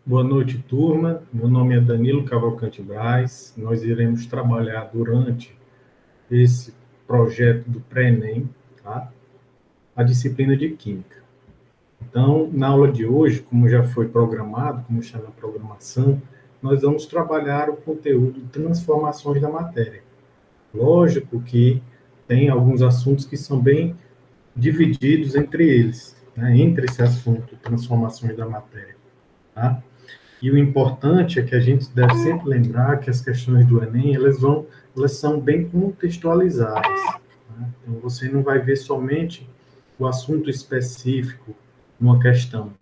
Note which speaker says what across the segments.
Speaker 1: Boa noite, turma. Meu nome é Danilo Cavalcante Braz. Nós iremos trabalhar durante esse projeto do Pré-ENEM, tá? A disciplina de Química. Então, na aula de hoje, como já foi programado, como está na programação, nós vamos trabalhar o conteúdo de transformações da matéria. Lógico que tem alguns assuntos que são bem divididos entre eles, né? Entre esse assunto, transformações da matéria, tá? E o importante é que a gente deve sempre lembrar que as questões do Enem, elas são bem contextualizadas, né? Então, você não vai ver somente o assunto específico numa questão,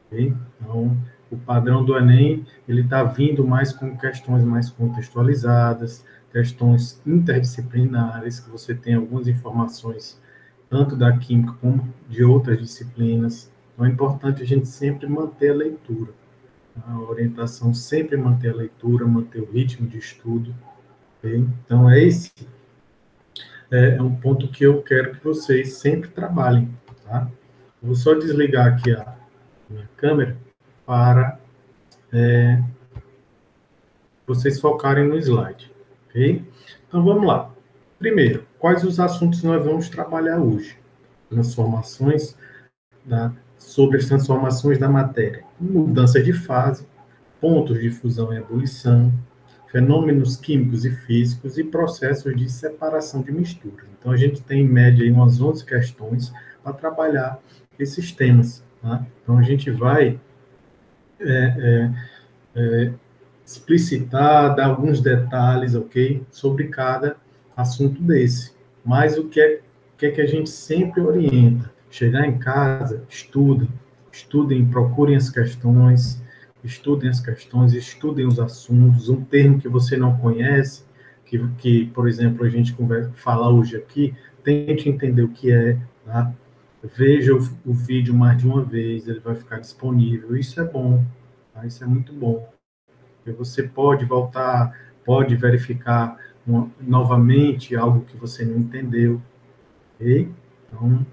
Speaker 1: ok? Então, o padrão do Enem, ele está vindo mais com questões mais contextualizadas, questões interdisciplinares, que você tem algumas informações, tanto da química como de outras disciplinas. Então, é importante a gente sempre manter a leitura. A orientação sempre manter a leitura, manter o ritmo de estudo. Okay? Então, esse é um ponto que eu quero que vocês sempre trabalhem. Tá? Vou só desligar aqui a minha câmera para vocês focarem no slide. Okay? Então, vamos lá. Primeiro, quais os assuntos nós vamos trabalhar hoje? Transformações sobre as transformações da matéria. Mudança de fase, pontos de fusão e ebulição, fenômenos químicos e físicos e processos de separação de misturas. Então, a gente tem, em média, aí, umas 11 questões para trabalhar esses temas. Tá? Então, a gente vai explicitar, dar alguns detalhes, ok? Sobre cada assunto desse. Mas o que a gente sempre orienta? Chegar em casa, estudem, procurem estudem as questões, estudem os assuntos, um termo que você não conhece, que por exemplo, a gente falar hoje aqui, tente entender o que é, tá? Veja o vídeo mais de uma vez, ele vai ficar disponível, isso é bom, tá? Isso é muito bom. Você pode voltar, pode verificar novamente algo que você não entendeu, ok? Então,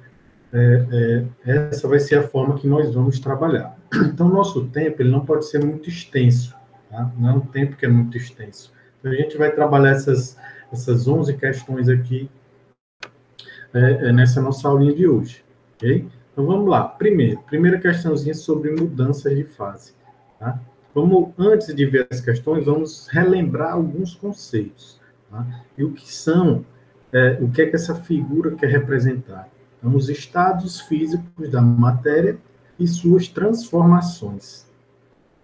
Speaker 1: essa vai ser a forma que nós vamos trabalhar. Então, nosso tempo ele não pode ser muito extenso, tá? Não é um tempo que é muito extenso. Então, a gente vai trabalhar essas 11 questões aqui nessa nossa aulinha de hoje, ok? Então, vamos lá. Primeira questãozinha sobre mudanças de fase, tá? Antes de ver as questões, vamos relembrar alguns conceitos, tá? E o que é que essa figura quer representar? Então, os estados físicos da matéria e suas transformações.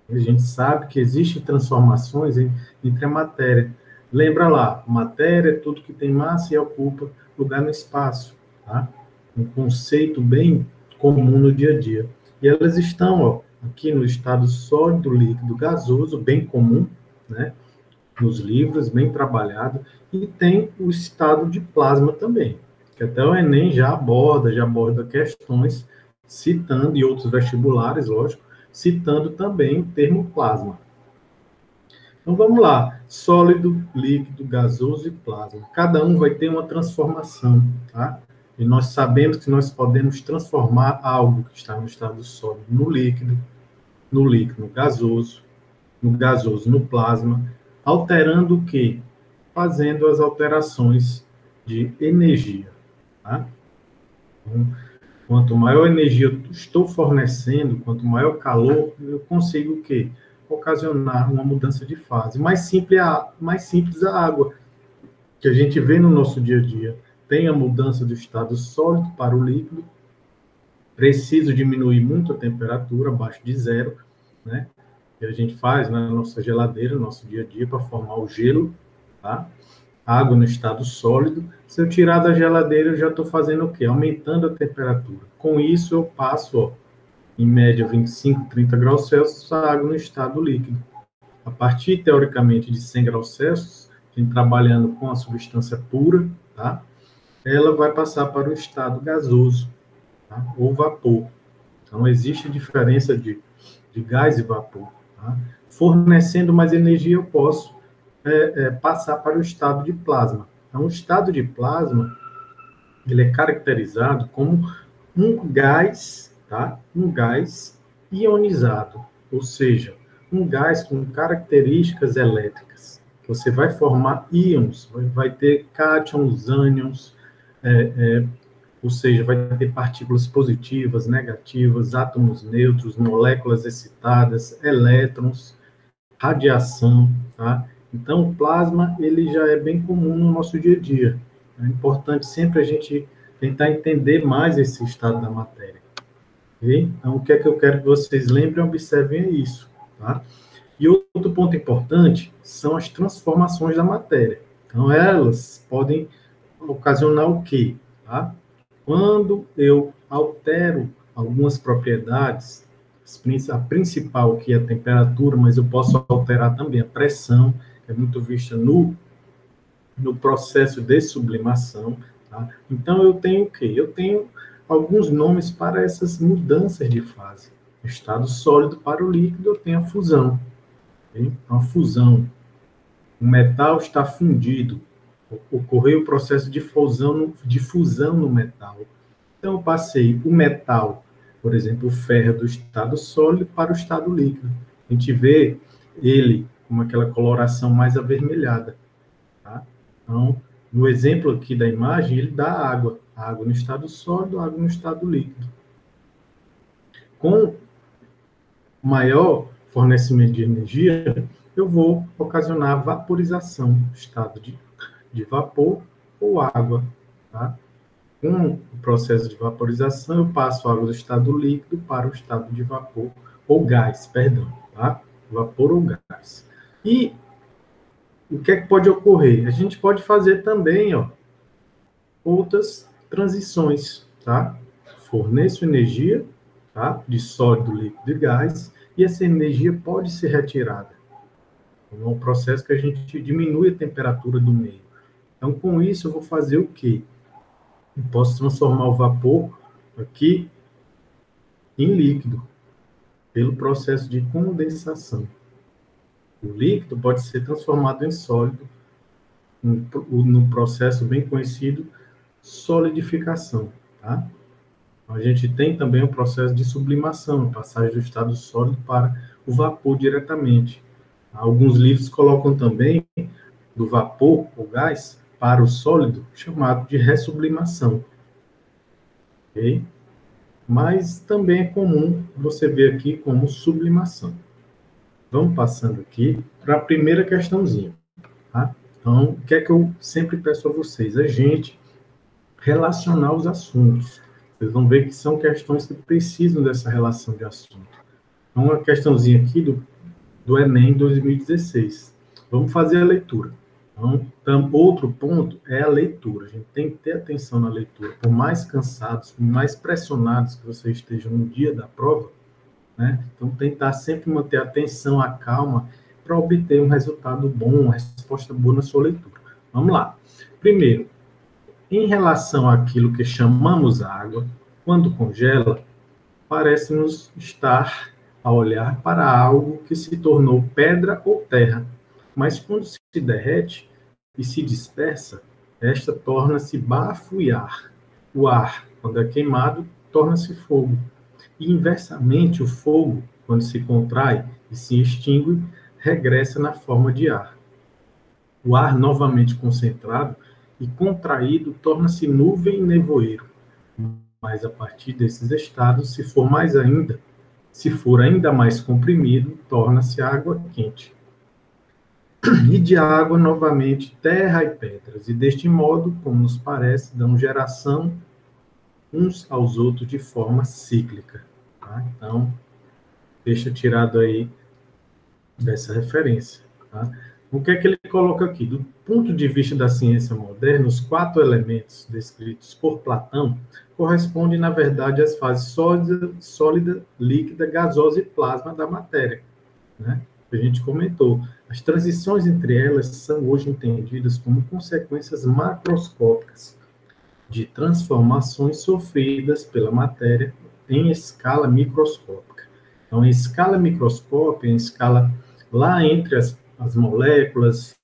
Speaker 1: A gente sabe que existem transformações entre a matéria. Lembra lá, matéria é tudo que tem massa e ocupa lugar no espaço, tá? Um conceito bem comum no dia a dia. E elas estão, ó, aqui no estado sólido, líquido, gasoso, bem comum, né? Nos livros, bem trabalhado, e tem o estado de plasma também, que até o Enem já aborda questões citando, e outros vestibulares, lógico, citando também o termo plasma. Então vamos lá, sólido, líquido, gasoso e plasma. Cada um vai ter uma transformação, tá? E nós sabemos que nós podemos transformar algo que está no estado sólido no líquido no gasoso no plasma, alterando o quê? Fazendo as alterações de energia, tá? Então, quanto maior energia eu estou fornecendo, quanto maior calor, eu consigo o quê? Ocasionar uma mudança de fase. Mais simples a água, que a gente vê no nosso dia a dia. Tem a mudança do estado sólido para o líquido, preciso diminuir muito a temperatura, abaixo de zero, né? Que a gente faz na nossa geladeira, no nosso dia a dia, para formar o gelo, tá? Água no estado sólido. Se eu tirar da geladeira, eu já estou fazendo o quê? Aumentando a temperatura. Com isso, eu passo, ó, em média, 25, 30 graus Celsius, a água no estado líquido. A partir, teoricamente, de 100 graus Celsius, a gente trabalhando com a substância pura, tá? Ela vai passar para o estado gasoso, tá? Ou vapor. Então, existe diferença de gás e vapor. Tá? Fornecendo mais energia, eu posso passar para o estado de plasma. Então, o estado de plasma ele é caracterizado como um gás, tá? Um gás ionizado. ou seja, um gás com características elétricas. Você vai formar íons, vai ter cátions, ânions, ou seja, vai ter partículas positivas, negativas, átomos neutros, moléculas excitadas, elétrons, radiação, tá? Então, o plasma, ele já é bem comum no nosso dia a dia. É importante sempre a gente tentar entender mais esse estado da matéria. Okay? Então, o que é que eu quero que vocês lembrem e observem isso, tá? E outro ponto importante são as transformações da matéria. Então, elas podem ocasionar o quê? Tá? Quando eu altero algumas propriedades, a principal que é a temperatura, mas eu posso alterar também a pressão, que é muito vista no processo de sublimação. Tá? Então, eu tenho o quê? Eu tenho alguns nomes para essas mudanças de fase. Do estado sólido para o líquido, eu tenho a fusão. Okay? Então, a fusão. O metal está fundido. Ocorreu o processo de fusão no metal. Então, eu passei o metal, por exemplo, o ferro, do estado sólido para o estado líquido. A gente vê ele com aquela coloração mais avermelhada. Tá? Então, no exemplo aqui da imagem, ele dá água. Água no estado sólido, água no estado líquido. Com maior fornecimento de energia, eu vou ocasionar vaporização, estado de vapor ou água. Tá? Com o processo de vaporização, eu passo a água do estado líquido para o estado de vapor, ou gás, perdão, tá? Vapor ou gás. E o que é que pode ocorrer? A gente pode fazer também, ó, outras transições, tá? Forneço energia, tá? De sólido, líquido e gás, e essa energia pode ser retirada. É um processo que a gente diminui a temperatura do meio. Então, com isso, eu vou fazer o quê? Eu posso transformar o vapor aqui em líquido, pelo processo de condensação. O líquido pode ser transformado em sólido no processo bem conhecido solidificação, tá? A gente tem também o processo de sublimação, passagem do estado sólido para o vapor diretamente. Alguns livros colocam também do vapor ou gás para o sólido, chamado de ressublimação. Ok? Mas também é comum você ver aqui como sublimação. Vamos passando aqui para a primeira questãozinha. Tá? Então, o que é que eu sempre peço a vocês? A gente relacionar os assuntos. Vocês vão ver que são questões que precisam dessa relação de assunto. Então, uma questãozinha aqui do Enem 2016. Vamos fazer a leitura. Então, outro ponto é a leitura. A gente tem que ter atenção na leitura. Por mais cansados, por mais pressionados que vocês estejam no dia da prova, né? Então, tentar sempre manter a atenção, a calma, para obter um resultado bom, uma resposta boa na sua leitura. Vamos lá. Primeiro, em relação àquilo que chamamos água, quando congela, parece-nos estar a olhar para algo que se tornou pedra ou terra, mas quando se derrete e se dispersa, esta torna-se bafo e ar. O ar, quando é queimado, torna-se fogo. E, inversamente, o fogo, quando se contrai e se extingue, regressa na forma de ar. O ar novamente concentrado e contraído torna-se nuvem e nevoeiro. Mas a partir desses estados, se for ainda mais comprimido, torna-se água quente. E de água, novamente, terra e pedras. E deste modo, como nos parece, dão geração uns aos outros de forma cíclica. Tá? Então, deixa tirado aí dessa referência. Tá? O que é que ele coloca aqui? Do ponto de vista da ciência moderna, os 4 elementos descritos por Platão correspondem, na verdade, às fases sólida, líquida, gasosa e plasma da matéria, né? A gente comentou. As transições entre elas são hoje entendidas como consequências macroscópicas de transformações sofridas pela matéria em escala microscópica. Então, em escala microscópica, em escala lá entre as moléculas,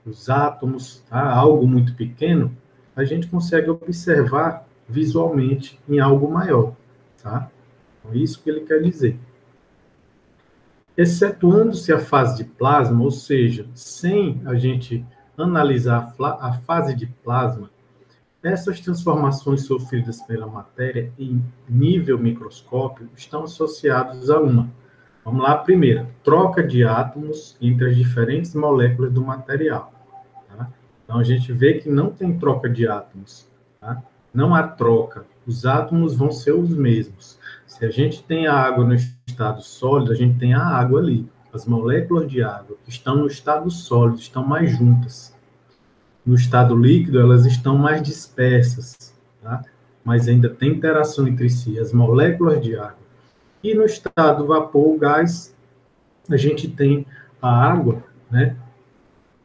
Speaker 1: os átomos, tá? Algo muito pequeno, a gente consegue observar visualmente em algo maior. Tá? Então, isso que ele quer dizer. Excetuando-se a fase de plasma, ou seja, sem a gente analisar a fase de plasma, essas transformações sofridas pela matéria em nível microscópico estão associadas a uma. Vamos lá, a primeira, troca de átomos entre as diferentes moléculas do material. Tá? Então, a gente vê que não tem troca de átomos. Tá? Não há troca. Os átomos vão ser os mesmos. Se a gente tem a água no estado sólido, a gente tem a água ali. As moléculas de água que estão no estado sólido estão mais juntas. No estado líquido, elas estão mais dispersas, tá? Mas ainda tem interação entre si, as moléculas de água. E no estado vapor, gás, a gente tem a água, né,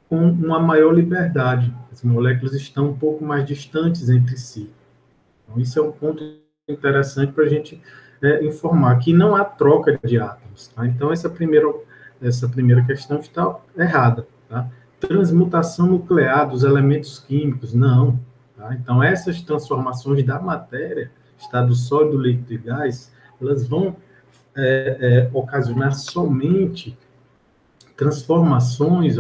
Speaker 1: com uma maior liberdade. As moléculas estão um pouco mais distantes entre si. Então, isso é um ponto interessante para a gente informar, que não há troca de átomos. Tá? Então, essa primeira questão está errada. Tá? Transmutação nuclear dos elementos químicos, não. Tá? Então, essas transformações da matéria, estado sólido, líquido e gás, elas vão ocasionar somente transformações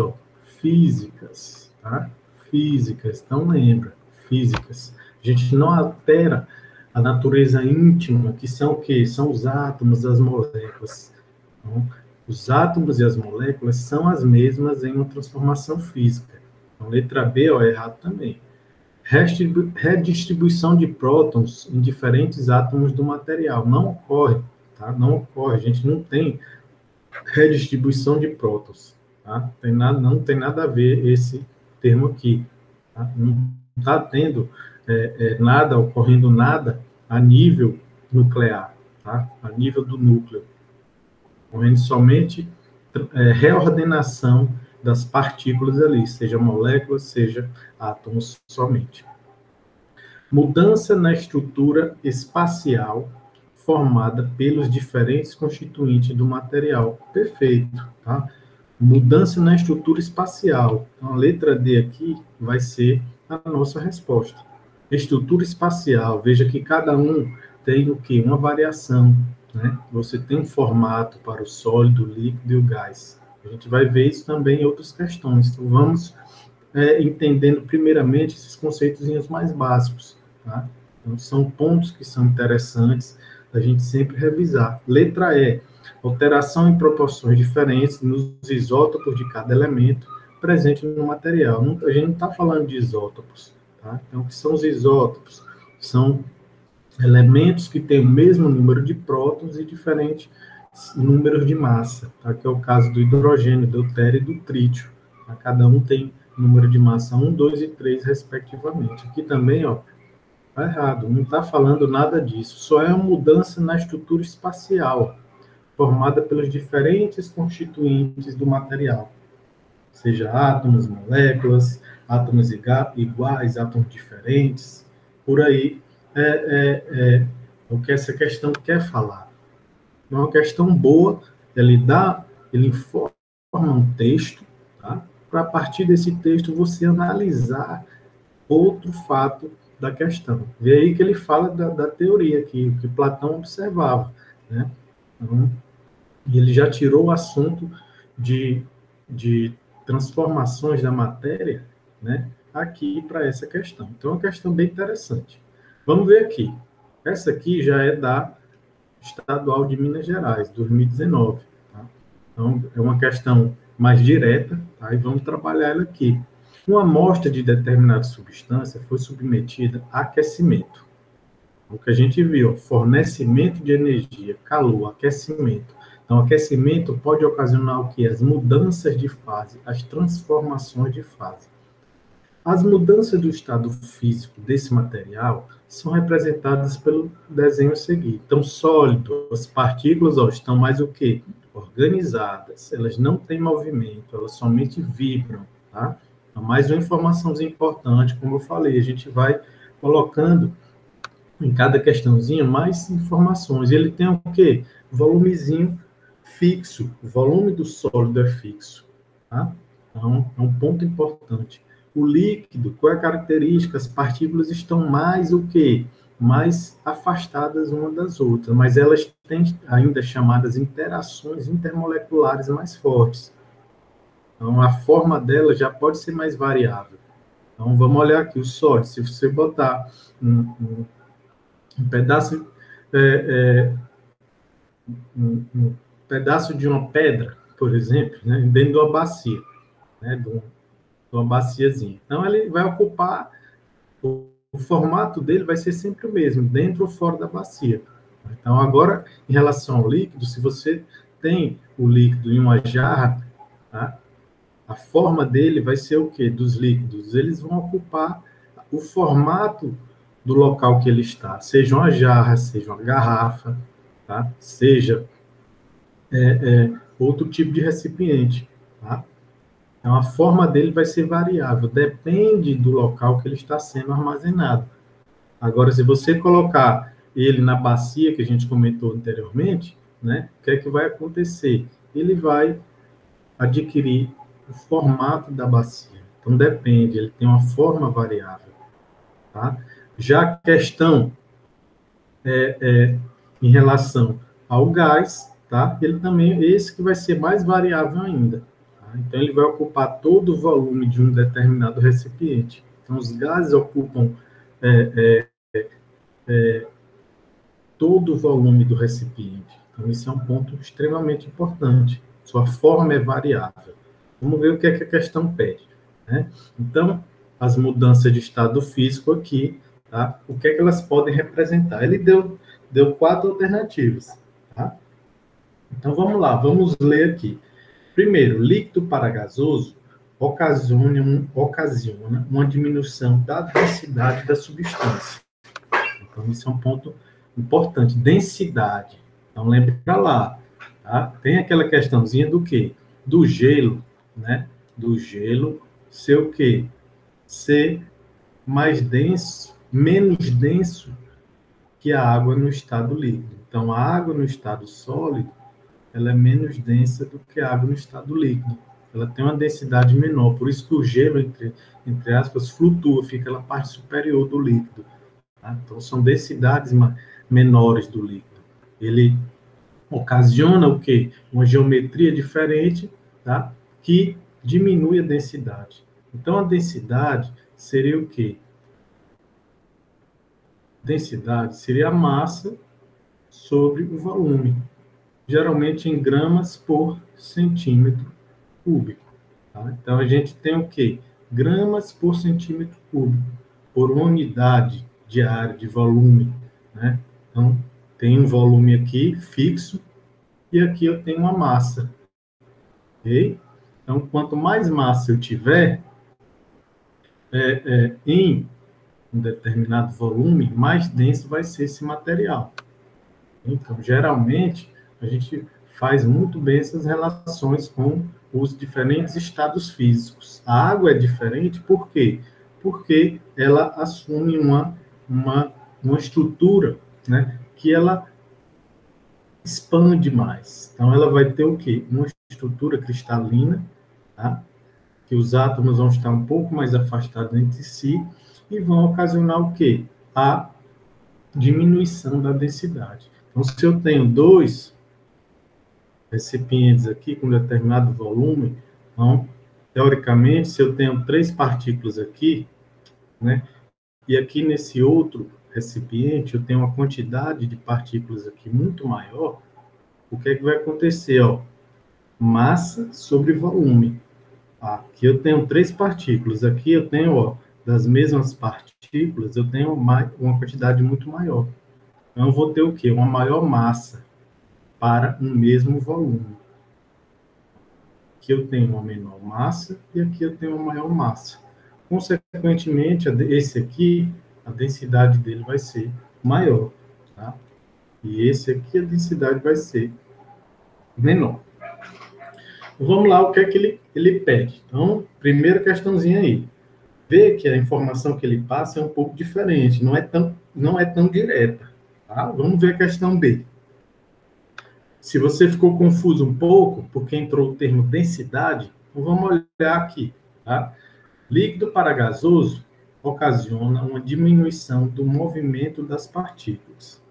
Speaker 1: físicas, tá? Físicas, então lembra, físicas. A gente não altera a natureza íntima, que são o quê? São os átomos, as moléculas. Então, os átomos e as moléculas são as mesmas em uma transformação física. Então, letra B, ó, é errado também. Redistribuição de prótons em diferentes átomos do material. Não ocorre, tá? Não ocorre. A gente não tem redistribuição de prótons. Tá? Não tem nada a ver esse termo aqui. Tá? Não está tendo nada, ocorrendo nada a nível nuclear, tá? A nível do núcleo. Ocorrendo somente reordenação das partículas ali, seja moléculas, seja átomos somente. Mudança na estrutura espacial formada pelos diferentes constituintes do material. Perfeito, tá? Mudança na estrutura espacial. Então, a letra D aqui vai ser a nossa resposta. Estrutura espacial, veja que cada um tem o quê? Uma variação, né? Você tem um formato para o sólido, o líquido e o gás. A gente vai ver isso também em outras questões. Então, vamos entendendo primeiramente esses conceitos mais básicos, tá? Então, são pontos que são interessantes da gente sempre revisar. Letra E, alteração em proporções diferentes nos isótopos de cada elemento presente no material. A gente não está falando de isótopos, tá? Então, o que são os isótopos? São elementos que têm o mesmo número de prótons e diferentes números de massa, tá? Que é o caso do hidrogênio, do deutério e do trítio. Tá? Cada um tem número de massa 1, 2 e 3, respectivamente. Aqui também, ó, tá errado, não está falando nada disso, só é uma mudança na estrutura espacial, formada pelos diferentes constituintes do material, seja átomos, moléculas, átomos iguais, átomos diferentes, por aí é o que essa questão quer falar. É uma questão boa, ele informa um texto, tá? Para a partir desse texto você analisar outro fato da questão. Vê aí que ele fala da teoria que Platão observava, né? Então, e ele já tirou o assunto de transformações da matéria, né, aqui para essa questão. Então, é uma questão bem interessante. Vamos ver aqui. Essa aqui já é da Estadual de Minas Gerais, 2019. Tá? Então, é uma questão mais direta, tá? E vamos trabalhar ela aqui. Uma amostra de determinada substância foi submetida a aquecimento. O que a gente viu, fornecimento de energia, calor, aquecimento. Então, aquecimento pode ocasionar o quê? As mudanças de fase, as transformações de fase. As mudanças do estado físico desse material são representadas pelo desenho a seguir. Então, sólido, as partículas estão mais o quê? Organizadas. Elas não têm movimento, elas somente vibram, tá? Então, mais uma informação importante, como eu falei, a gente vai colocando em cada questãozinha mais informações. Ele tem o quê? Volumezinho fixo. O volume do sólido é fixo, tá? Então, é um ponto importante. O líquido, qual é a característica? As partículas estão mais o quê? mais afastadas uma das outras, mas elas têm ainda chamadas interações intermoleculares mais fortes. Então, a forma dela já pode ser mais variável. Então, vamos olhar aqui o sódio. Se você botar um pedaço, um pedaço de uma pedra, por exemplo, né, dentro de uma bacia, né, de uma baciazinha. Então, ele vai ocupar, o formato dele vai ser sempre o mesmo, dentro ou fora da bacia. Então, agora, em relação ao líquido, se você tem o líquido em uma jarra, tá, a forma dele vai ser o quê? Dos líquidos. Eles vão ocupar o formato do local que ele está, seja uma jarra, seja uma garrafa, tá? Seja outro tipo de recipiente, tá? Então, a forma dele vai ser variável, depende do local que ele está sendo armazenado. Agora, se você colocar ele na bacia que a gente comentou anteriormente, né, o que é que vai acontecer? Ele vai adquirir o formato da bacia. Então, depende, ele tem uma forma variável. Tá? Já a questão em relação ao gás, tá? Ele também, esse que vai ser mais variável ainda. Tá? Então, ele vai ocupar todo o volume de um determinado recipiente. Então, os gases ocupam todo o volume do recipiente. Então, isso é um ponto extremamente importante. Sua forma é variável. Vamos ver o que é que a questão pede. Né? Então, as mudanças de estado físico aqui, tá? O que é que elas podem representar? Ele deu 4 alternativas. Tá? Então, vamos lá, vamos ler aqui. Primeiro, líquido para gasoso ocasiona uma diminuição da densidade da substância. Então, isso é um ponto importante. Densidade. Então, lembra lá. Tá? Tem aquela questãozinha do quê? Do gelo, né? Do gelo ser o quê? Ser mais denso, menos denso que a água no estado líquido. Então, a água no estado sólido, ela é menos densa do que a água no estado líquido. Ela tem uma densidade menor. Por isso que o gelo, entre aspas, flutua, fica na parte superior do líquido. Tá? Então, são densidades menores do líquido. Ele ocasiona o quê? Uma geometria diferente, tá? Que diminui a densidade. Então, a densidade seria o quê? Densidade seria a massa sobre o volume, geralmente em gramas por centímetro cúbico. Tá? Então, a gente tem o quê? Gramas por centímetro cúbico, por uma unidade de área, de volume. Né? Então, tem um volume aqui fixo, e aqui eu tenho uma massa. Ok? Então, quanto mais massa eu tiver em um determinado volume, mais denso vai ser esse material. Então, geralmente, a gente faz muito bem essas relações com os diferentes estados físicos. A água é diferente, por quê? Porque ela assume uma estrutura, né, que ela expande mais. Então, ela vai ter o quê? Uma estrutura cristalina, tá? Que os átomos vão estar um pouco mais afastados entre si e vão ocasionar o quê? A diminuição da densidade. Então, se eu tenho 2 recipientes aqui com determinado volume, então, teoricamente, se eu tenho 3 partículas aqui, né, e aqui nesse outro recipiente eu tenho uma quantidade de partículas aqui muito maior, o que é que vai acontecer? Ó? Massa sobre volume. Aqui eu tenho 3 partículas, aqui eu tenho, ó, das mesmas partículas, eu tenho uma quantidade muito maior. Então, eu vou ter o quê? Uma maior massa para um mesmo volume. Aqui eu tenho uma menor massa e aqui eu tenho uma maior massa. Consequentemente, esse aqui, a densidade dele vai ser maior, tá? E esse aqui, a densidade vai ser menor. Vamos lá, o que é que ele pede? Então, primeira questãozinha aí. Vê que a informação que ele passa é um pouco diferente, não é tão direta. Tá? Vamos ver a questão B. Se você ficou confuso um pouco, porque entrou o termo densidade, então vamos olhar aqui. Tá? Líquido para gasoso ocasiona uma diminuição do movimento das partículas.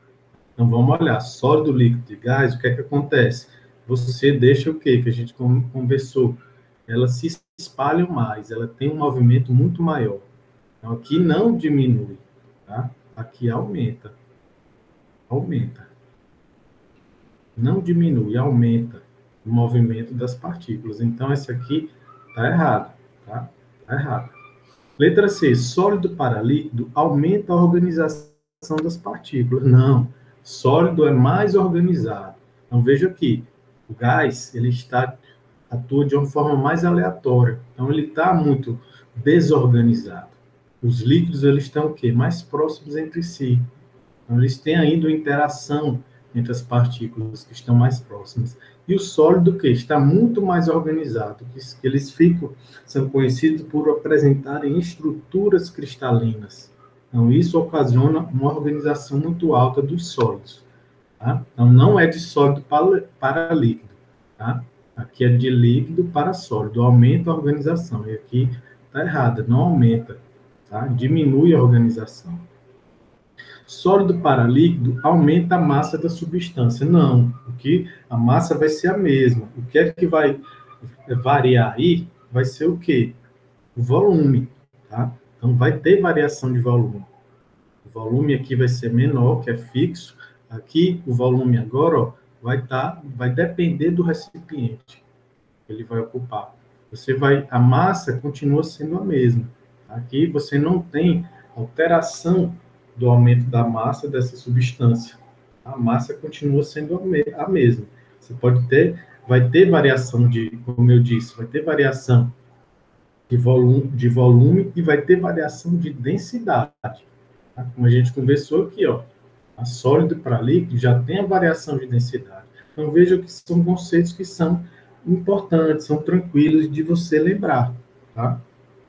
Speaker 1: Então, vamos olhar, sólido, líquido e gás, o que é que acontece? Você deixa o quê? Que a gente conversou. Elas se espalham mais, ela tem um movimento muito maior. Então, aqui não diminui, tá? Aqui aumenta. Aumenta. Não diminui, aumenta o movimento das partículas. Então, essa aqui está errada, tá? Está errada. Letra C, sólido para líquido aumenta a organização das partículas. Não, sólido é mais organizado. Então, veja aqui, o gás, atua de uma forma mais aleatória. Então, ele está muito desorganizado. Os líquidos, eles estão o quê? Mais próximos entre si. Então, eles têm ainda uma interação entre as partículas que estão mais próximas. E o sólido, que está muito mais organizado, que eles são conhecidos por apresentarem estruturas cristalinas. Então, isso ocasiona uma organização muito alta dos sólidos. Tá? Então, não é de sólido para líquido. Tá? Aqui é de líquido para sólido, aumenta a organização. E aqui está errado, não aumenta, tá? Diminui a organização. Sólido para líquido aumenta a massa da substância. Não, porque a massa vai ser a mesma. O que é que vai variar aí? Vai ser o quê? O volume, tá? Então, vai ter variação de volume. O volume aqui vai ser menor, que é fixo. Aqui, o volume agora, ó, vai depender do recipiente que ele vai ocupar. A massa continua sendo a mesma. Aqui, você não tem alteração do aumento da massa dessa substância. A massa continua sendo a mesma. Vai ter variação como eu disse, vai ter variação de volume e vai ter variação de densidade. Tá? Como a gente conversou aqui, ó, a sólido para líquido já tem a variação de densidade. Então, veja que são conceitos que são importantes, são tranquilos de você lembrar, tá?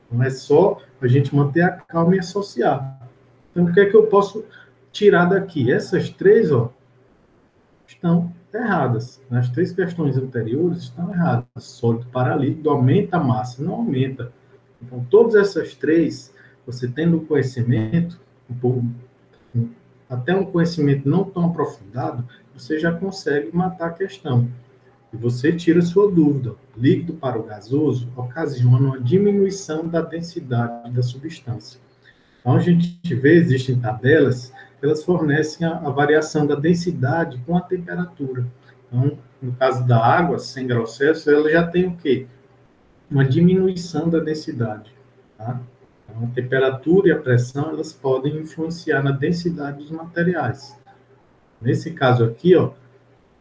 Speaker 1: Não é só a gente manter a calma e associar. Então, o que é que eu posso tirar daqui? Essas três, ó, estão erradas. Nas três questões anteriores estão erradas. Sólido para líquido aumenta a massa, não aumenta. Então, todas essas três, você tendo conhecimento, até um conhecimento não tão aprofundado, você já consegue matar a questão. E você tira sua dúvida. Líquido para o gasoso ocasiona uma diminuição da densidade da substância. Então, a gente vê, existem tabelas, elas fornecem a variação da densidade com a temperatura. Então, no caso da água, 100 graus Celsius, ela já tem o quê? Uma diminuição da densidade. Tá? Então, a temperatura e a pressão, elas podem influenciar na densidade dos materiais. Nesse caso aqui, ó,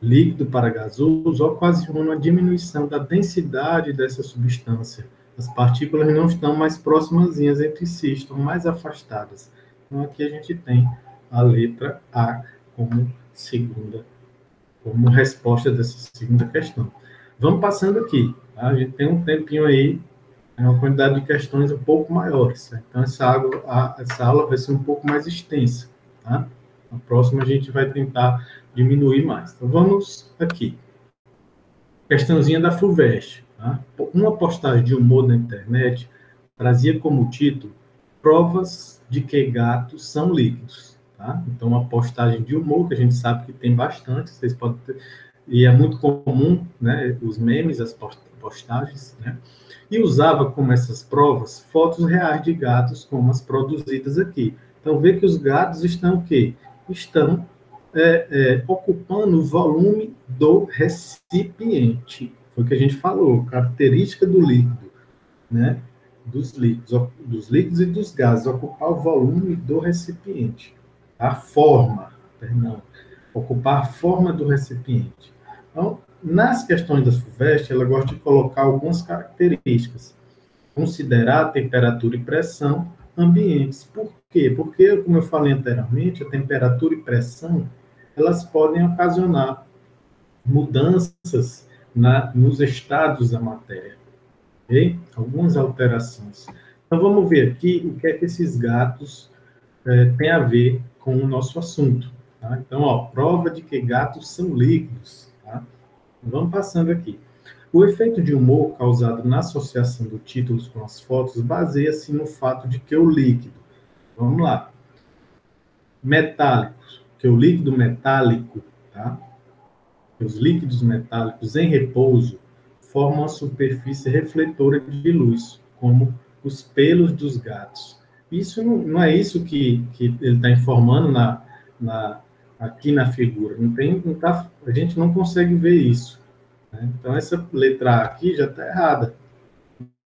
Speaker 1: líquido para gasoso ocasiona uma diminuição da densidade dessa substância. As partículas não estão mais próximas entre si, estão mais afastadas. Então, aqui a gente tem a letra A como resposta dessa segunda questão. Vamos passando aqui. Tá? A gente tem um tempinho aí, uma quantidade de questões um pouco maiores. Tá? Então, essa aula vai ser um pouco mais extensa. Tá? Na próxima, a gente vai tentar diminuir mais. Então, vamos aqui. Questãozinha da FUVEST. Tá? Uma postagem de humor na internet trazia como título Provas de que gatos são líquidos. Tá? Então, uma postagem de humor, que a gente sabe que tem bastante, vocês podem ter, e é muito comum, né, os memes, as postagens, né? E usava como essas provas fotos reais de gatos, como as produzidas aqui. Então, vê que os gatos estão o quê? Estão ocupando o volume do recipiente. Foi o que a gente falou, característica do líquido, né? Dos líquidos e dos gases, ocupar o volume do recipiente. A forma, perdão, ocupar a forma do recipiente. Então, nas questões da FUVEST, ela gosta de colocar algumas características. Considerar temperatura e pressão ambientes. Por quê? Porque, como eu falei anteriormente, a temperatura e pressão, elas podem ocasionar mudanças nos estados da matéria. Okay? Algumas alterações. Então, vamos ver aqui o que é que esses gatos têm a ver com o nosso assunto. Tá? Então, ó, prova de que gatos são líquidos. Tá? Vamos passando aqui. O efeito de humor causado na associação do título com as fotos baseia-se no fato de que o líquido, vamos lá, metálicos, que o líquido metálico, tá? Os líquidos metálicos em repouso formam uma superfície refletora de luz, como os pelos dos gatos. Isso não é isso que ele está informando aqui na figura. A gente não consegue ver isso. Né? Então, essa letra A aqui já está errada.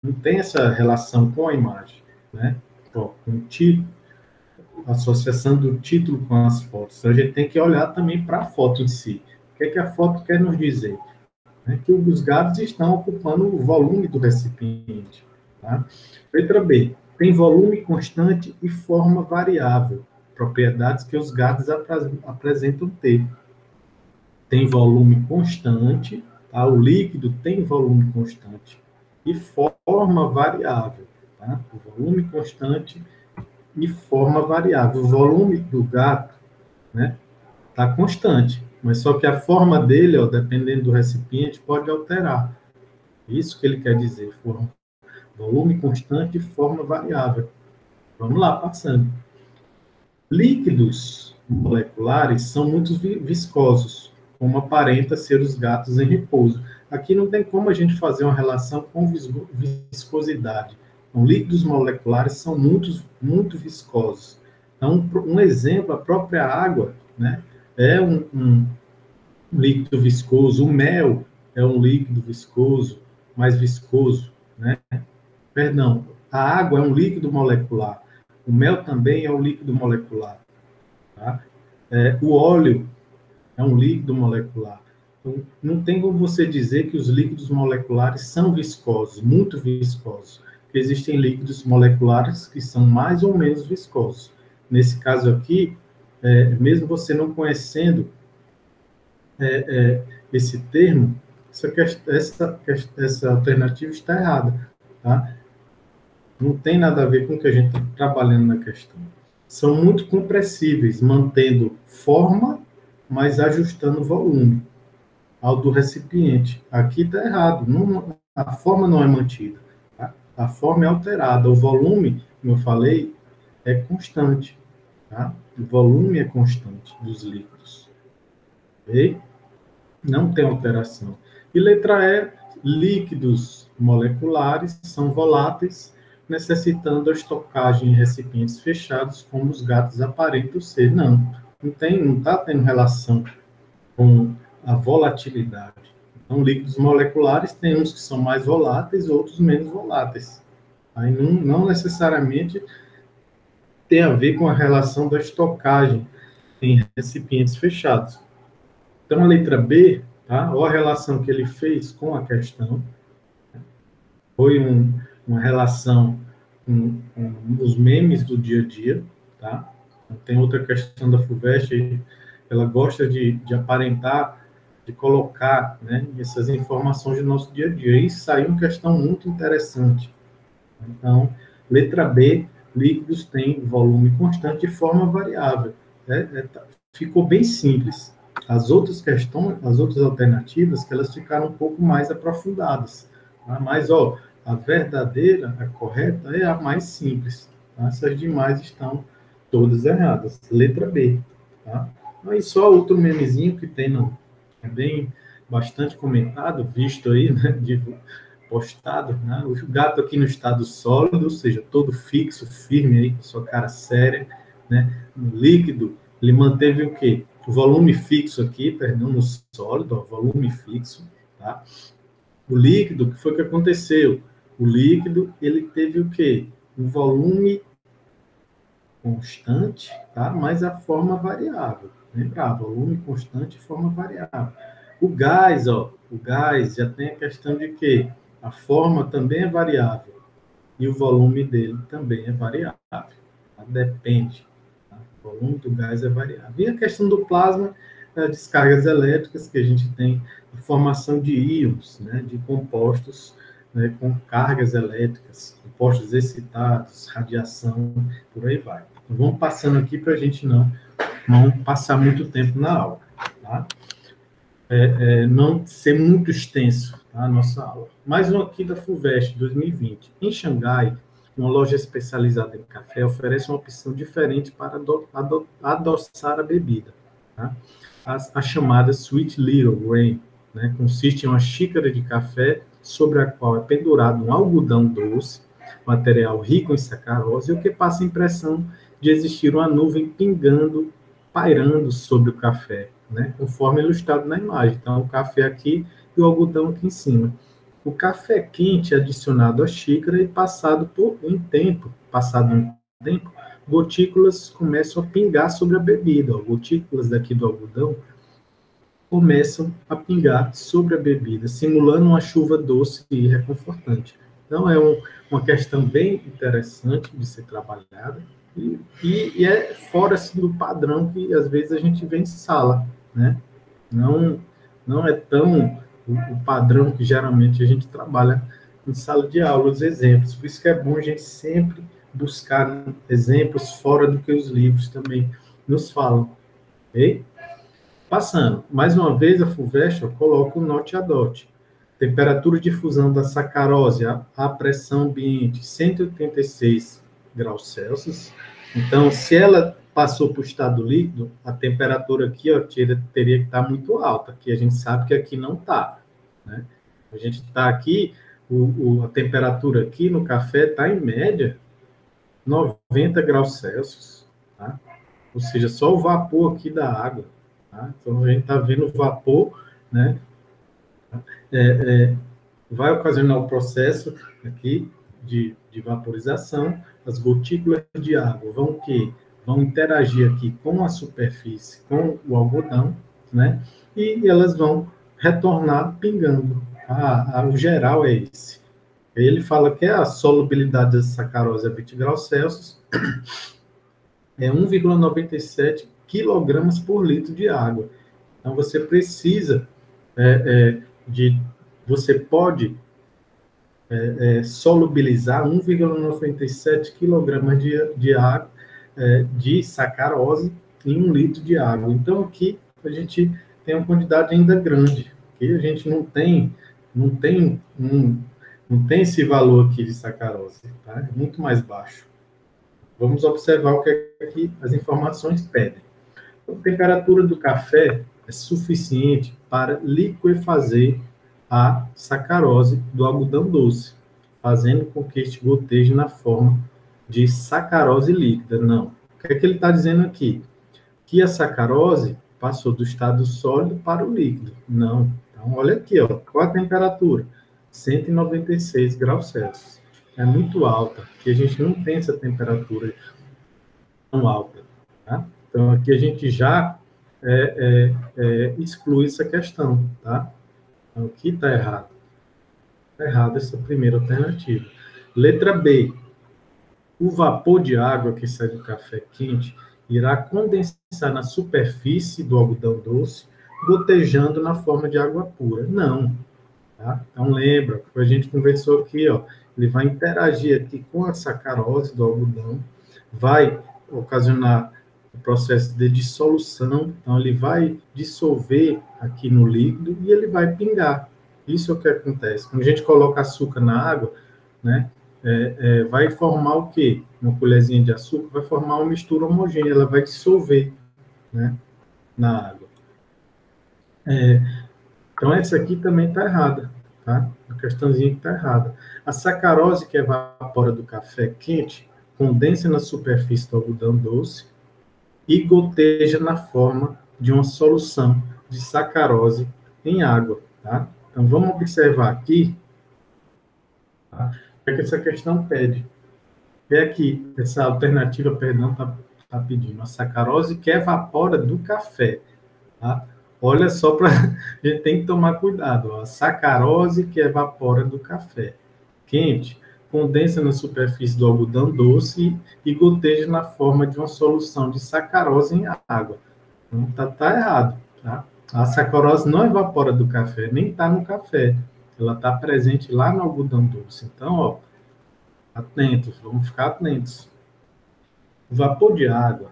Speaker 1: Não tem essa relação com a imagem. Né? Ó, com o título, associação do título com as fotos. Então, a gente tem que olhar também para a foto em si. O que é que a foto quer nos dizer? É que os gatos estão ocupando o volume do recipiente. Tá? Letra B. Tem volume constante e forma variável, propriedades que os gatos apresentam ter. Tem volume constante, tá? O líquido tem volume constante e forma variável. Tá? O volume constante e forma variável. O volume do gato, né, está constante, mas só que a forma dele, ó, dependendo do recipiente, pode alterar. Isso que ele quer dizer, volume constante e forma variável. Vamos lá, passando. Líquidos moleculares são muito viscosos, como aparenta ser os gatos em repouso. Aqui não tem como a gente fazer uma relação com viscosidade. Então, líquidos moleculares são muito viscosos. Então, um exemplo, a própria água, né, é um líquido viscoso. O mel é um líquido viscoso, mais viscoso, né? Perdão, a água é um líquido molecular. O mel também é um líquido molecular. Tá? O óleo é um líquido molecular. Então, não tem como você dizer que os líquidos moleculares são viscosos, muito viscosos. Porque existem líquidos moleculares que são mais ou menos viscosos. Nesse caso aqui, mesmo você não conhecendo esse termo, essa alternativa está errada. Tá? Não tem nada a ver com o que a gente está trabalhando na questão. São muito compressíveis, mantendo forma, mas ajustando o volume ao do recipiente. Aqui está errado. A forma não é mantida. Tá? A forma é alterada. O volume, como eu falei, é constante. Tá? O volume é constante dos líquidos. Ok? Não tem alteração. E letra E, líquidos moleculares são voláteis, necessitando a estocagem em recipientes fechados, como os gatos aparentam ser. Não está tendo relação com a volatilidade. Então, líquidos moleculares tem uns que são mais voláteis, outros menos voláteis. Aí não necessariamente tem a ver com a relação da estocagem em recipientes fechados. Então, a letra B, tá? Olha a relação que ele fez com a questão. Foi uma relação com os memes do dia a dia, tá? Tem outra questão da FUVEST, ela gosta de aparentar, de colocar, né, essas informações do nosso dia a dia. E isso saiu uma questão muito interessante. Então, letra B, líquidos têm volume constante e forma variável. Ficou bem simples. As outras questões, as outras alternativas, que elas ficaram um pouco mais aprofundadas. Tá? Mas, a verdadeira, a correta, é a mais simples. Tá? Essas demais estão todas erradas. Letra B. Tá? Aí só outro memezinho que tem, é bem bastante comentado, visto aí, né, postado, né? O gato aqui no estado sólido, ou seja, todo fixo, firme aí, com sua cara séria, né? No líquido, ele manteve o quê? O volume fixo aqui, perdão, no sólido, ó, volume fixo, tá? O líquido, o que foi que aconteceu? O líquido, ele teve o quê? Um volume constante, tá? Mas a forma variável. Lembra? Volume constante e forma variável. O gás já tem a questão de que a forma também é variável e o volume dele também é variável. Tá? Depende. Tá? O volume do gás é variável. E a questão do plasma, as descargas elétricas que a gente tem, a formação de íons, né, de compostos, né, com cargas elétricas, compostos excitados, radiação, por aí vai. Então, vamos passando aqui para a gente não passar muito tempo na aula. Tá? Não ser muito extenso. Tá? a nossa aula. Mais um aqui da FUVEST 2020. Em Xangai, uma loja especializada em café oferece uma opção diferente para adoçar a bebida. Tá? A chamada Sweet Little Grain, né, consiste em uma xícara de café sobre a qual é pendurado um algodão doce, material rico em sacarose, o que passa a impressão de existir uma nuvem pingando, pairando sobre o café, né, conforme ilustrado na imagem. Então, o café aqui e o algodão aqui em cima. O café quente é adicionado à xícara e passado um tempo, gotículas começam a pingar sobre a bebida. Ó, gotículas daqui do algodão começam a pingar sobre a bebida, simulando uma chuva doce e reconfortante. Então, é uma questão bem interessante de ser trabalhada e é fora assim, do padrão que, às vezes, a gente vê em sala, né? Não, não é tão o padrão que geralmente a gente trabalha em sala de aula, os exemplos. Por isso que é bom a gente sempre buscar exemplos fora do que os livros também nos falam. Ok? Passando, mais uma vez, a FUVEST coloca o NOT a DOT. Temperatura de fusão da sacarose à pressão ambiente, 186 graus Celsius. Então, se ela passou para o estado líquido, a temperatura aqui ó, teria que estar muito alta, que a gente sabe que aqui não está. Né? A gente está aqui, a temperatura aqui no café está, em média, 90 graus Celsius. Tá? Ou seja, só o vapor aqui da água. Tá? Então, a gente está vendo o vapor, né? Vai ocasionar o processo aqui de vaporização, as gotículas de água vão interagir aqui com a superfície, com o algodão, né? E elas vão retornar pingando. O geral é esse. Ele fala que a solubilidade da sacarose a 20 graus Celsius é 1,97 quilogramas por litro de água. Então, você precisa você pode solubilizar 1,97 kg de água, de sacarose em 1 litro de água. Então, aqui a gente tem uma quantidade ainda grande, que a gente não tem esse valor aqui de sacarose, tá? É muito mais baixo. Vamos observar o que as informações pedem. A temperatura do café é suficiente para liquefazer a sacarose do algodão doce, fazendo com que este goteje na forma de sacarose líquida. Não. O que é que ele está dizendo aqui? Que a sacarose passou do estado sólido para o líquido. Não. Então, olha aqui, ó, qual a temperatura? 196 graus Celsius. É muito alta, porque a gente não tem essa temperatura tão alta. Tá? Então, aqui a gente já exclui essa questão. Tá? Então, aqui está errado. Está errado essa primeira alternativa. Letra B. O vapor de água que sai do café quente irá condensar na superfície do algodão doce, gotejando na forma de água pura. Não. Tá? Então, lembra, a gente conversou aqui, ó, ele vai interagir aqui com a sacarose do algodão, vai ocasionar o processo de dissolução, então ele vai dissolver aqui no líquido e ele vai pingar. Isso é o que acontece. Quando a gente coloca açúcar na água, né, vai formar o quê? Uma colherzinha de açúcar vai formar uma mistura homogênea, ela vai dissolver, né, na água. Então, essa aqui também está errada, tá? A questãozinha que está errada. A sacarose que evapora do café quente condensa na superfície do algodão doce e goteja na forma de uma solução de sacarose em água, tá? Então, vamos observar aqui, tá? O que é que essa questão pede. É aqui, essa alternativa, perdão, está pedindo a sacarose que evapora do café, tá? Olha só, a gente tem que tomar cuidado. Ó. A sacarose que evapora do café quente condensa na superfície do algodão doce e goteja na forma de uma solução de sacarose em água. Então, tá errado. Tá? A sacarose não evapora do café, nem está no café. Ela está presente lá no algodão doce. Então, ó, atentos, vamos ficar atentos. O vapor de água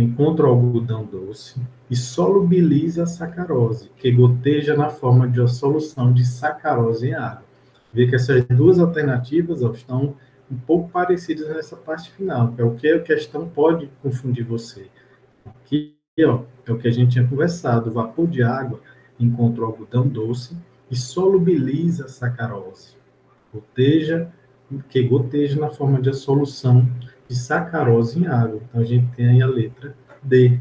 Speaker 1: encontra o algodão doce e solubiliza a sacarose, que goteja na forma de uma solução de sacarose em água. Vê que essas duas alternativas estão um pouco parecidas nessa parte final, que é o que a questão pode confundir você. Aqui, é o que a gente tinha conversado, o vapor de água encontra o algodão doce e solubiliza a sacarose, que goteja na forma de solução de sacarose em água. Então, a gente tem aí a letra D,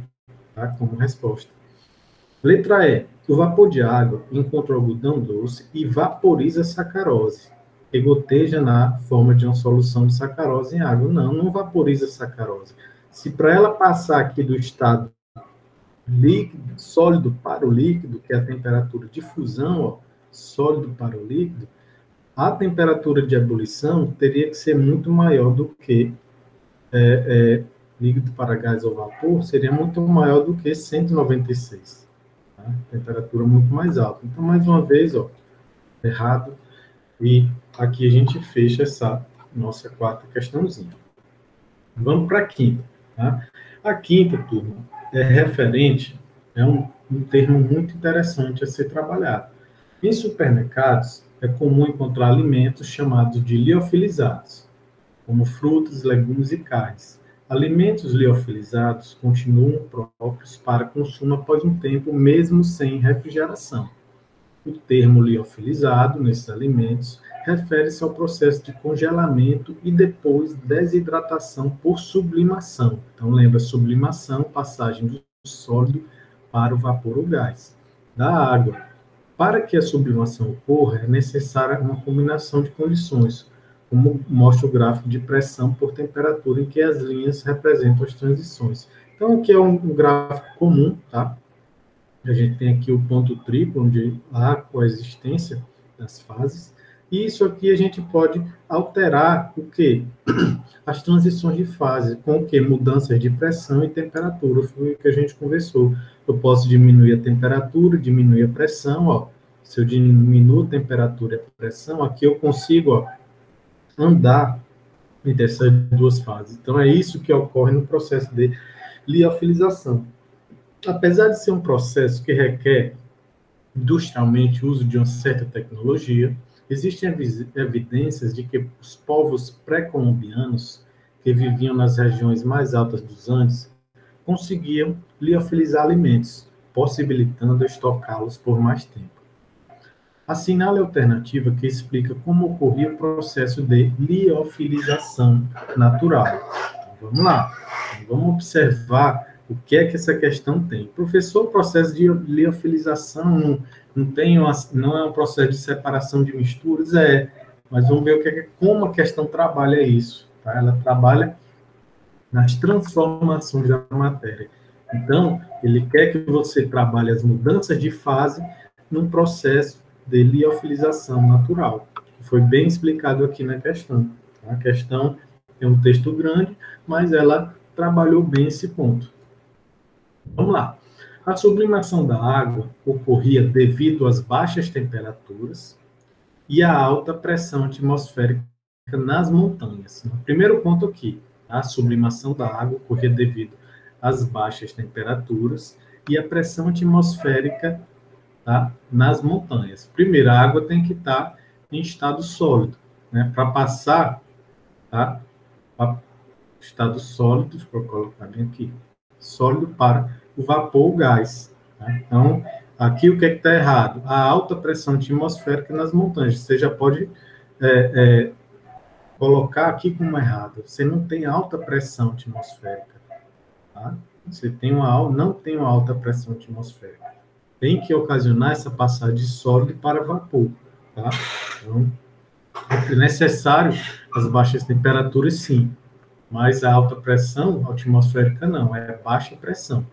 Speaker 1: tá, como resposta. Letra E. O vapor de água encontra o algodão doce e vaporiza a sacarose, que goteja na forma de uma solução de sacarose em água. Não vaporiza a sacarose. Se para ela passar aqui do estado líquido, sólido para o líquido, que é a temperatura de fusão, sólido para o líquido, a temperatura de ebulição teria que ser muito maior do que líquido para gás ou vapor, seria muito maior do que 196. Tá? Temperatura muito mais alta. Então, mais uma vez, errado. E aqui a gente fecha essa nossa quarta questãozinha. Vamos para a quinta. Tá? A quinta, turma, é referente, é um termo muito interessante a ser trabalhado. Em supermercados, é comum encontrar alimentos chamados de liofilizados, como frutas, legumes e carnes. Alimentos liofilizados continuam próprios para consumo após um tempo, mesmo sem refrigeração. O termo liofilizado, nesses alimentos, refere-se ao processo de congelamento e depois desidratação por sublimação. Então, lembra, sublimação, passagem do sólido para o vapor ou gás. Da água. Para que a sublimação ocorra, é necessária uma combinação de condições, como mostra o gráfico de pressão por temperatura, em que as linhas representam as transições. Então, aqui é um gráfico comum, tá? A gente tem aqui o ponto triplo, onde há a coexistência das fases, e isso aqui a gente pode alterar o quê? As transições de fase, com o quê? Mudanças de pressão e temperatura, foi o que a gente conversou. Eu posso diminuir a temperatura, diminuir a pressão, Se eu diminuo a temperatura e a pressão, aqui eu consigo, andar entre essas duas fases. Então, é isso que ocorre no processo de liofilização. Apesar de ser um processo que requer industrialmente o uso de uma certa tecnologia, existem evidências de que os povos pré-colombianos, que viviam nas regiões mais altas dos Andes, conseguiam liofilizar alimentos, possibilitando estocá-los por mais tempo. Assinale a alternativa que explica como ocorria o processo de liofilização natural. Então, vamos lá, vamos observar o que é que essa questão tem. Professor, o processo de liofilização não é um processo de separação de misturas? Mas vamos ver como a questão trabalha isso. Tá? Ela trabalha nas transformações da matéria. Então, ele quer que você trabalhe as mudanças de fase num processo de liofilização natural. Foi bem explicado aqui na questão. A questão é um texto grande, mas ela trabalhou bem esse ponto. Vamos lá. A sublimação da água ocorria devido às baixas temperaturas e à alta pressão atmosférica nas montanhas. Primeiro ponto aqui, a sublimação da água ocorria devido às baixas temperaturas e à pressão atmosférica, tá, nas montanhas. Primeiro, a água tem que estar em estado sólido, né, para passar, tá, para estado sólido, deixa eu colocar bem aqui, sólido para o vapor ou gás. Tá? Então, aqui o que está errado? A alta pressão atmosférica nas montanhas. Você já pode colocar aqui como errado. Você não tem alta pressão atmosférica. Tá? Você não tem uma alta pressão atmosférica. Tem que ocasionar essa passagem de sólido para vapor. Tá? Então, é necessário as baixas temperaturas, sim. Mas a alta pressão atmosférica não, é baixa pressão.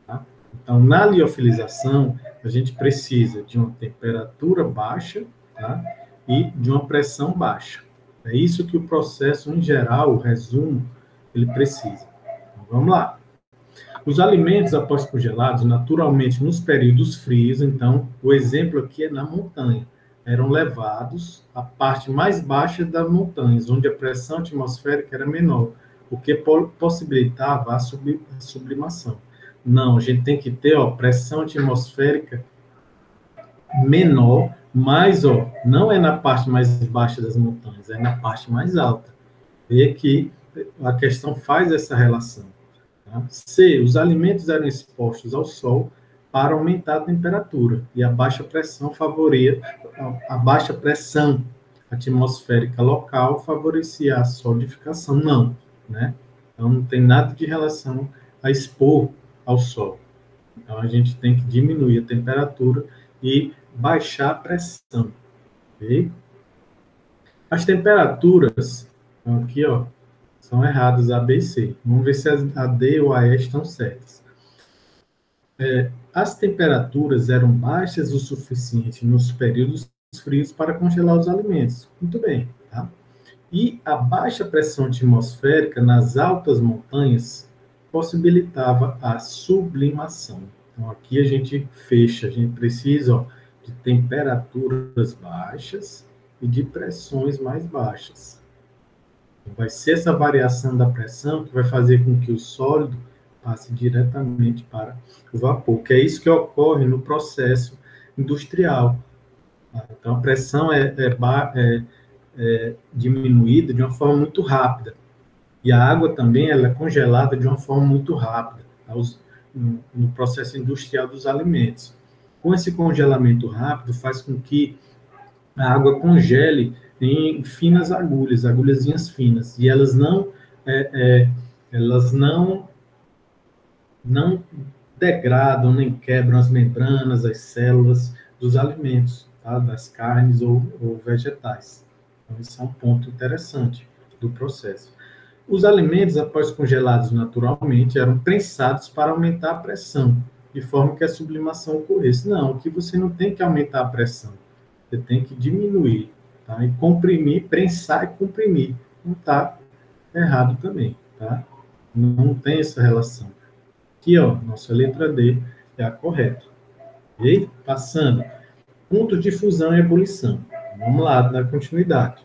Speaker 1: Tá? Então, na liofilização, a gente precisa de uma temperatura baixa, tá? E de uma pressão baixa. É isso que o processo, em geral, o resumo, ele precisa. Então, vamos lá. Os alimentos, após congelados, naturalmente, nos períodos frios, então, o exemplo aqui é na montanha, eram levados à parte mais baixa das montanhas, onde a pressão atmosférica era menor, o que possibilitava a sublimação. Não, a gente tem que ter, ó, pressão atmosférica menor, mas, ó, não é na parte mais baixa das montanhas, é na parte mais alta. Vê que a questão faz essa relação. Tá? C, os alimentos eram expostos ao sol para aumentar a temperatura, e a baixa pressão a baixa pressão atmosférica local favorecia a solidificação. Não, né? Então, não tem nada de relação a expor ao sol. Então, a gente tem que diminuir a temperatura e baixar a pressão. Ok? As temperaturas, então aqui, ó, são erradas A, B e C. Vamos ver se a D ou a E estão certas. As temperaturas eram baixas o suficiente nos períodos frios para congelar os alimentos. Muito bem, tá? E a baixa pressão atmosférica nas altas montanhas possibilitava a sublimação. Então, aqui a gente fecha, a gente precisa, ó, de temperaturas baixas e de pressões mais baixas. Então, vai ser essa variação da pressão que vai fazer com que o sólido passe diretamente para o vapor, que é isso que ocorre no processo industrial. Então, a pressão é diminuída de uma forma muito rápida. E a água também ela é congelada de uma forma muito rápida, tá? No processo industrial dos alimentos. Com esse congelamento rápido, faz com que a água congele em finas agulhas, agulhazinhas finas, e elas não degradam nem quebram as membranas, as células dos alimentos, tá? Das carnes ou vegetais. Então, isso é um ponto interessante do processo. Os alimentos, após congelados naturalmente, eram prensados para aumentar a pressão, de forma que a sublimação ocorresse. Não, aqui você não tem que aumentar a pressão, você tem que diminuir, tá? E comprimir, prensar e comprimir. Não está errado também, tá? Não tem essa relação. Aqui, ó, nossa letra D é a correta. E passando, pontos de fusão e ebulição. Vamos lá, dar continuidade.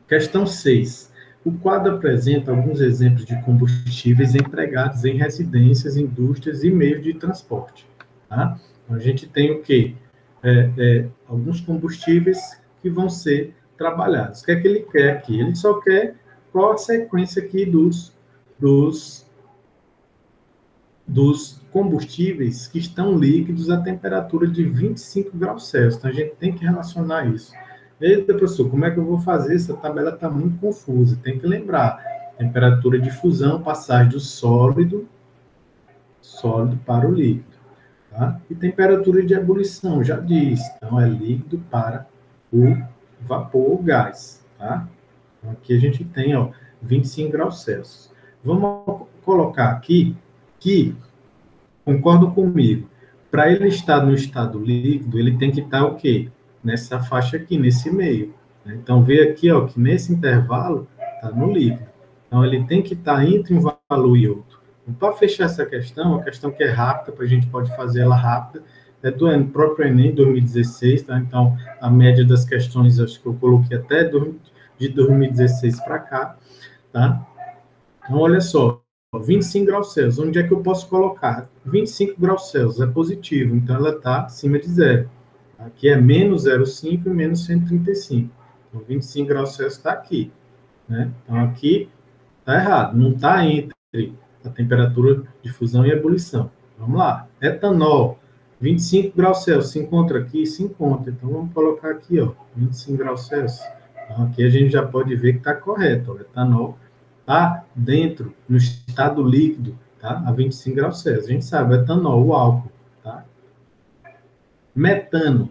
Speaker 1: Questão 6. O quadro apresenta alguns exemplos de combustíveis empregados em residências, indústrias e meios de transporte. Tá? Então, a gente tem o quê? Alguns combustíveis que vão ser trabalhados. O que é que ele quer aqui? Ele só quer qual a sequência aqui dos combustíveis que estão líquidos a temperatura de 25 graus Celsius. Então, a gente tem que relacionar isso. Eita, professor, como é que eu vou fazer? Essa tabela está muito confusa. Tem que lembrar. Temperatura de fusão, passagem do sólido para o líquido. Tá? E temperatura de ebulição, já diz. Então, é líquido para o vapor ou gás. Tá? Então, aqui a gente tem, ó, 25 graus Celsius. Vamos colocar aqui que, concordam comigo, para ele estar no estado líquido, ele tem que estar o quê? Nessa faixa aqui, nesse meio. Né? Então, vê aqui, ó, que nesse intervalo está no líquido. Então, ele tem que estar entre um valor e outro. Então, para fechar essa questão, uma questão que é rápida, a gente pode fazer ela rápida, é do próprio Enem 2016, tá? Então, a média das questões, acho que eu coloquei até de 2016 para cá, tá? Então, olha só, 25 graus Celsius, onde é que eu posso colocar? 25 graus Celsius é positivo, então ela está acima de zero. Aqui é menos 0,5 e menos 135. Então, 25 graus Celsius está aqui. Né? Então, aqui está errado, não está entre a temperatura de fusão e ebulição. Vamos lá. Etanol, 25 graus Celsius, se encontra aqui? Se encontra. Então, vamos colocar aqui, ó, 25 graus Celsius. Então, aqui a gente já pode ver que está correto. O etanol está dentro, no estado líquido, tá? A 25 graus Celsius. A gente sabe, o etanol, o álcool, tá? Metano,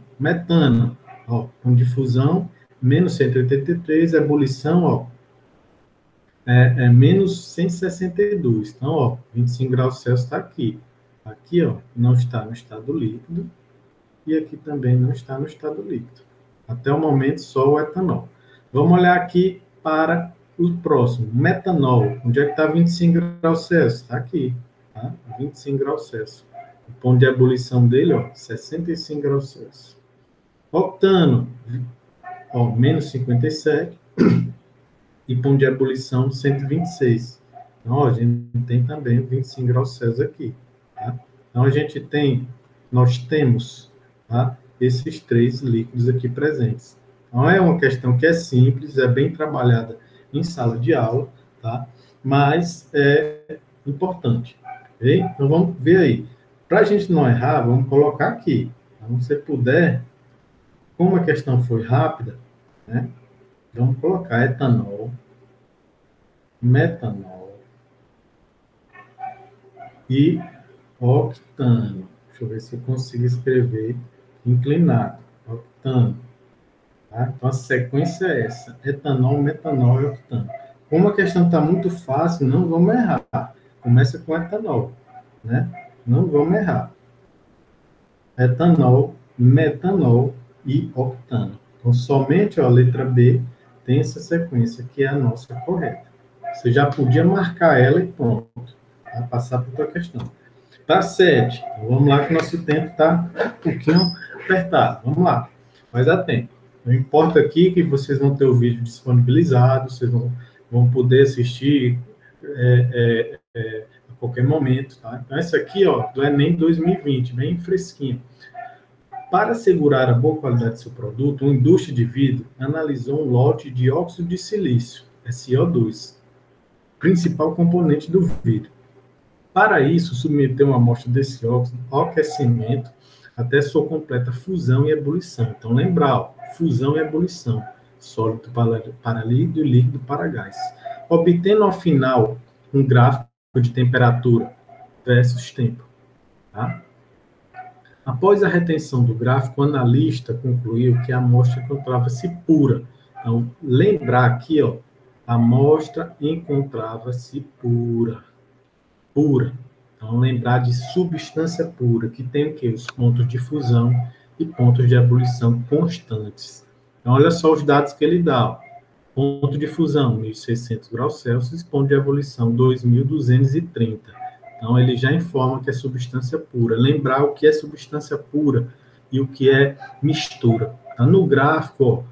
Speaker 1: ó, com difusão, menos 183, ebulição, ó, menos 162. Então, ó, 25 graus Celsius está aqui. Aqui, ó, não está no estado líquido, e aqui também não está no estado líquido. Até o momento, só o etanol. Vamos olhar aqui para o próximo, metanol. Onde é que está 25 graus Celsius? Está aqui, tá? 25 graus Celsius. O ponto de ebulição dele, ó, 65 graus Celsius. Octano, ó, menos 57. e ponto de ebulição 126. Então, ó, a gente tem também 25 graus Celsius aqui. Tá? Então, nós temos, tá, esses 3 líquidos aqui presentes. Então, é uma questão que é simples, é bem trabalhada em sala de aula, tá? Mas é importante. Okay? Então, vamos ver aí. Para a gente não errar, vamos colocar aqui. Então, se puder, como a questão foi rápida, né? Vamos colocar etanol, metanol e octano. Deixa eu ver se eu consigo escrever inclinado. Octano. Tá? Então, a sequência é essa. Etanol, metanol e octano. Como a questão está muito fácil, não vamos errar. Começa com etanol. Né? Não vamos errar. Etanol, metanol e octano. Então, somente a letra B tem essa sequência, que é a nossa correta. Você já podia marcar ela e pronto. Vai passar para a tua questão. Tá 7. Então, vamos lá que o nosso tempo está um pouquinho apertado. Vamos lá. Mas dá tempo. Não importa aqui que vocês vão ter o vídeo disponibilizado, vocês vão poder assistir a qualquer momento. Tá? Então, essa aqui, ó, do Enem 2020, bem fresquinho. Para assegurar a boa qualidade do seu produto, uma indústria de vidro analisou um lote de óxido de silício, SO2, principal componente do vidro. Para isso, submeteu uma amostra desse óxido ao aquecimento até sua completa fusão e ebulição. Então, lembrar, ó, fusão e ebulição, sólido para líquido e líquido para gás. Obtendo, ao final, um gráfico de temperatura versus tempo. Tá? Após a retenção do gráfico, o analista concluiu que a amostra encontrava-se pura. Então, lembrar aqui, ó, a amostra encontrava-se pura. Pura. Então, lembrar de substância pura, que tem o quê? Os pontos de fusão e pontos de ebulição constantes. Então, olha só os dados que ele dá. Ó. Ponto de fusão, 1.600 graus Celsius, ponto de ebulição, 2.230. Então, ele já informa que é substância pura. Lembrar o que é substância pura e o que é mistura. Tá no gráfico, ó,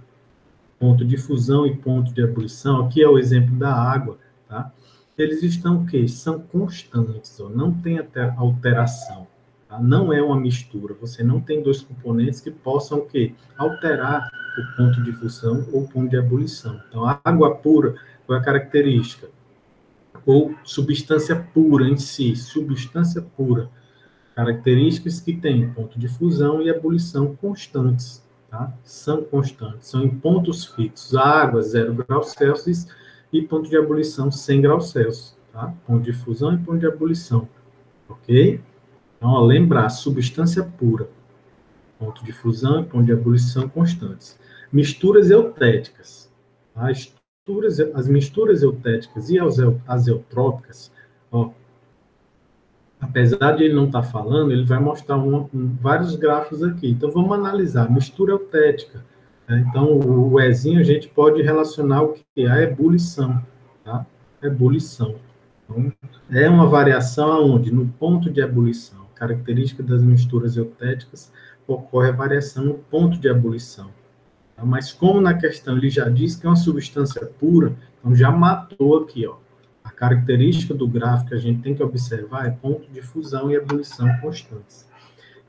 Speaker 1: ponto de fusão e ponto de ebulição, aqui é o exemplo da água, tá? Eles estão o quê? São constantes, ó, não tem alteração. Tá? Não é uma mistura. Você não tem dois componentes que possam o quê? Alterar o ponto de fusão ou o ponto de ebulição. Então, a água pura, qual é a característica? Ou substância pura em si, substância pura. Características que têm ponto de fusão e ebulição constantes. Tá? São constantes, são em pontos fixos. A água, 0 graus Celsius, e ponto de ebulição 100 graus Celsius, tá? Ponto de fusão e ponto de ebulição, ok? Então, ó, lembrar, substância pura, ponto de fusão e ponto de ebulição constantes. Misturas eutéticas, tá? As misturas eutéticas e as eutrópicas, ó, apesar de ele não estar falando, ele vai mostrar vários gráficos aqui. Então, vamos analisar. Mistura eutética. Então, o Ezinho a gente pode relacionar o que é a ebulição, tá? Ebulição. Então, é uma variação aonde? No ponto de ebulição. Característica das misturas eutéticas, ocorre a variação no ponto de ebulição. Tá? Mas como na questão ele já diz que é uma substância pura, então já matou aqui, ó. A característica do gráfico que a gente tem que observar é ponto de fusão e ebulição constantes.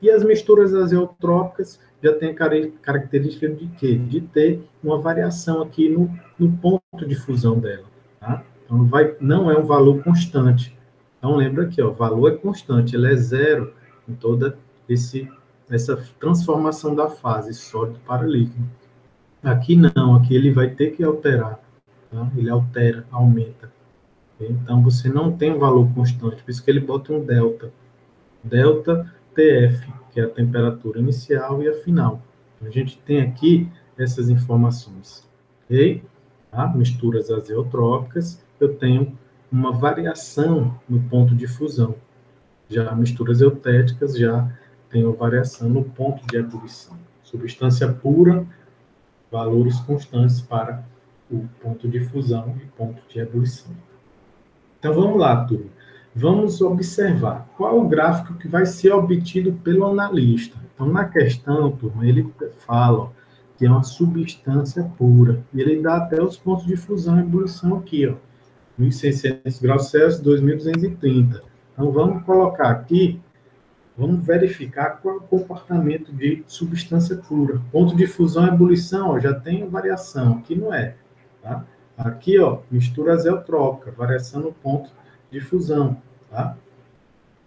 Speaker 1: E as misturas azeotrópicas já tem a característica de quê? De ter uma variação aqui no ponto de fusão dela. Tá? Então, não é um valor constante. Então, lembra aqui, ó, o valor é constante, ele é zero em toda essa transformação da fase sólido para líquido. Aqui não, aqui ele vai ter que alterar. Tá? Ele altera, aumenta. Então, você não tem um valor constante, por isso que ele bota um delta. Delta TF, que é a temperatura inicial e a final. Então, a gente tem aqui essas informações. Ok? Tá? Misturas azeotrópicas, eu tenho uma variação no ponto de fusão. Já misturas eutéticas, já tenho variação no ponto de ebulição. Substância pura, valores constantes para o ponto de fusão e ponto de ebulição. Então, vamos lá, turma. Vamos observar qual o gráfico que vai ser obtido pelo analista. Então, na questão, turma, ele fala, ó, que é uma substância pura. E ele dá até os pontos de fusão e ebulição aqui, ó. 1.600 graus Celsius, 2.230. Então, vamos colocar aqui, vamos verificar qual é o comportamento de substância pura. Ponto de fusão e ebulição, ó, já tem variação, aqui não é. Tá? Aqui, ó, mistura azeotrópica, variação no ponto de fusão. Tá?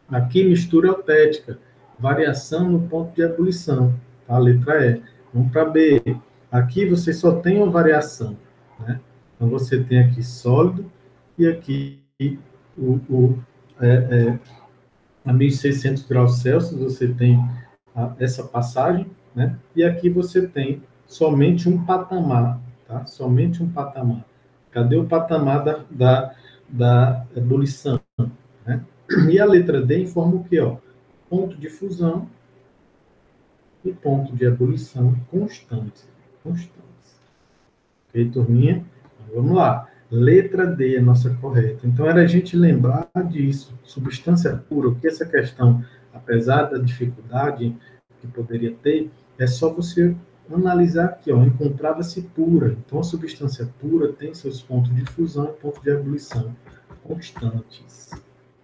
Speaker 1: Aqui, mistura eutética, variação no ponto de ebulição. Tá? Letra E. Vamos para B. Aqui você só tem uma variação. Né? Então, você tem aqui sólido e aqui a 1.600 graus Celsius, você tem essa passagem, né? E aqui você tem somente um patamar, tá? Somente um patamar. Cadê o patamar da ebulição? Né? E a letra D informa o quê? Ó? Ponto de fusão e ponto de ebulição constantes. Ok, turminha? Então, vamos lá. Letra D é nossa correta. Então, era a gente lembrar disso. Substância pura, o que essa questão, apesar da dificuldade que poderia ter, é só você analisar aqui, ó, encontrava-se pura. Então, a substância pura tem seus pontos de fusão e pontos de ebulição constantes.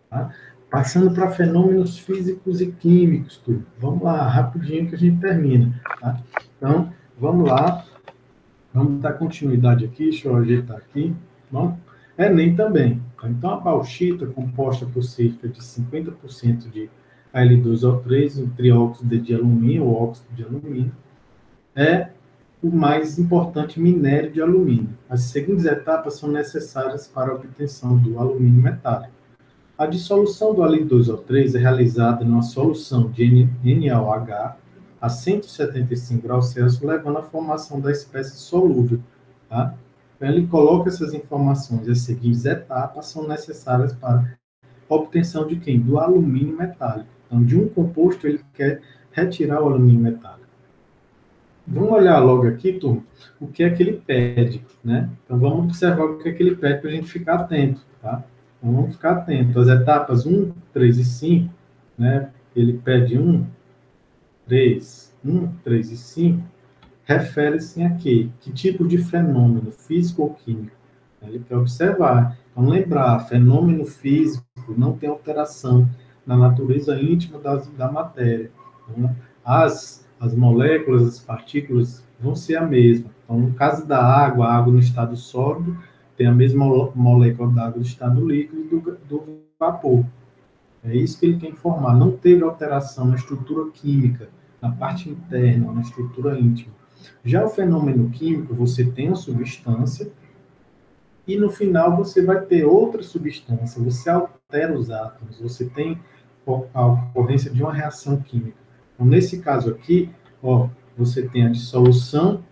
Speaker 1: Tá? Passando para fenômenos físicos e químicos, tudo. Vamos lá, rapidinho que a gente termina. Tá? Então, vamos lá. Vamos dar continuidade aqui, deixa eu ajeitar aqui. Bom, Enem também. Então, a bauxita, composta por cerca de 50% de Al2O3, um trióxido de alumínio, ou óxido de alumínio, é o mais importante minério de alumínio. As seguintes etapas são necessárias para a obtenção do alumínio metálico. A dissolução do Al2O3 é realizada numa solução de NaOH a 175 graus Celsius, levando à formação da espécie solúvel. Tá? Então, ele coloca essas informações. As seguintes etapas são necessárias para a obtenção de quem? Do alumínio metálico. Então, de um composto, ele quer retirar o alumínio metálico. Vamos olhar logo aqui, turma, o que é que ele pede. Né? Então, vamos observar o que é que ele pede para a gente ficar atento. Tá? Então, vamos ficar atento. As etapas 1, 3 e 5, né? Ele pede 1, 3 e 5, refere-se a quê? Que tipo de fenômeno, físico ou químico? Ele quer observar. Então, lembrar, fenômeno físico não tem alteração na natureza íntima da matéria. Então, as moléculas, as partículas vão ser a mesma. Então, no caso da água, a água no estado sólido tem a mesma molécula da água do estado líquido do vapor. É isso que ele quer informar. Não teve alteração na estrutura química, na parte interna, na estrutura íntima. Já o fenômeno químico, você tem uma substância e no final você vai ter outra substância. Você altera os átomos, você tem a ocorrência de uma reação química. Então, nesse caso aqui, ó, você tem a dissolução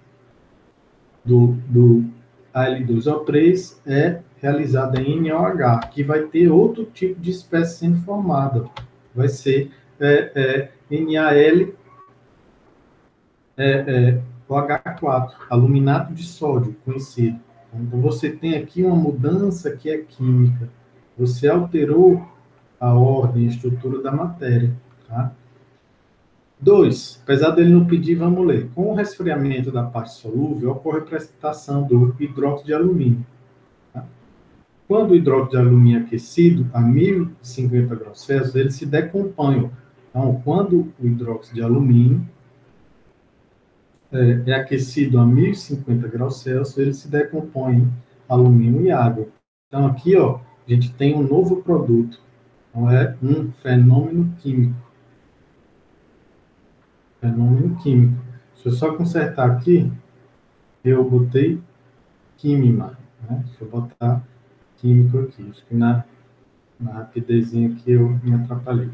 Speaker 1: do Al2O3 realizada em NaOH, que vai ter outro tipo de espécie sendo formada. Vai ser NaL OH4, aluminato de sódio, conhecido. Então, você tem aqui uma mudança que é química. Você alterou a ordem e estrutura da matéria. Tá? 2. Apesar dele não pedir, vamos ler. Com o resfriamento da parte solúvel, ocorre a precipitação do hidróxido de alumínio. Tá? Quando o hidróxido de alumínio é aquecido a 1.050 graus Celsius, ele se decompõe. Então, quando o hidróxido de alumínio é aquecido a 1.050 graus Celsius, ele se decompõe em alumínio e água. Então, aqui, ó, a gente tem um novo produto. Então, é um fenômeno químico. Fenômeno químico. Deixa eu só consertar aqui. Eu botei química. Né? Deixa eu botar químico aqui. Acho que na rapidezinha aqui eu me atrapalhei.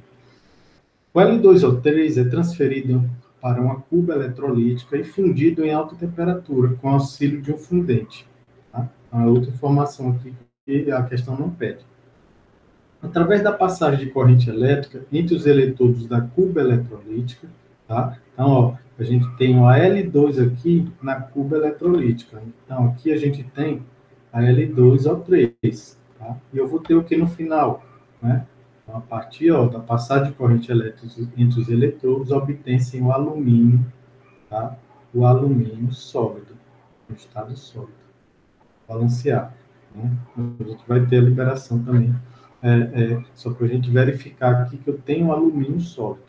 Speaker 1: O L2O3 é transferido para uma cuba eletrolítica e fundido em alta temperatura com auxílio de um fundente. Tá? Então, é outra informação aqui que a questão não pede. Através da passagem de corrente elétrica entre os eletrodos da cuba eletrolítica, tá? Então, ó, a gente tem o Al2 aqui na cuba eletrolítica. Então, aqui a gente tem a L2O3, tá? E eu vou ter o que no final, né? Então, a partir da passagem de corrente elétrica entre os eletrodos, obtém-se o alumínio, tá? o alumínio sólido, no estado sólido, balanceado. Né? A gente vai ter a liberação também, só para a gente verificar aqui que eu tenho um alumínio sólido,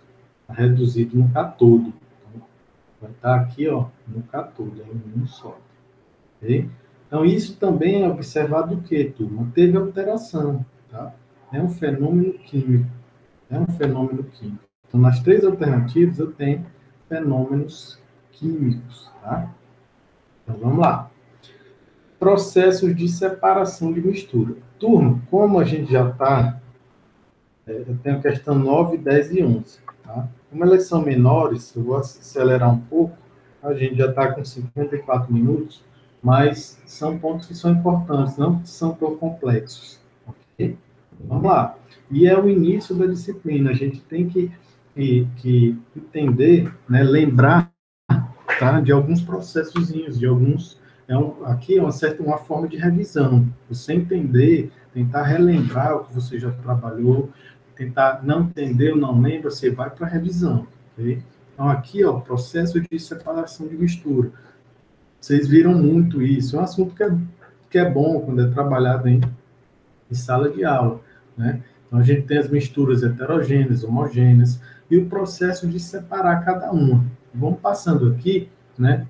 Speaker 1: reduzido no cátodo. Então, vai estar aqui, ó, no cátodo, alumínio sólido. Okay? Então, isso também é observado o quê, turma? Teve alteração, tá? É um fenômeno químico. É um fenômeno químico. Então, nas três alternativas, eu tenho fenômenos químicos, tá? Então, vamos lá. Processos de separação de mistura. Turma, como a gente já está, eu tenho a questão 9, 10 e 11, tá? Como elas são menores, eu vou acelerar um pouco, a gente já está com 54 minutos, mas são pontos que são importantes, não são tão complexos, ok? Vamos lá. E é o início da disciplina, a gente tem que entender, né, lembrar, tá, de alguns processozinhos, de alguns... aqui é uma forma de revisão. Você entender, tentar relembrar o que você já trabalhou, tentar não entender ou não lembra, você vai para a revisão. Okay? Então, aqui, ó, processo de separação de mistura. Vocês viram muito isso. É um assunto que é bom quando é trabalhado em sala de aula, né? Então, a gente tem as misturas heterogêneas, homogêneas, e o processo de separar cada uma. Vamos passando aqui, né?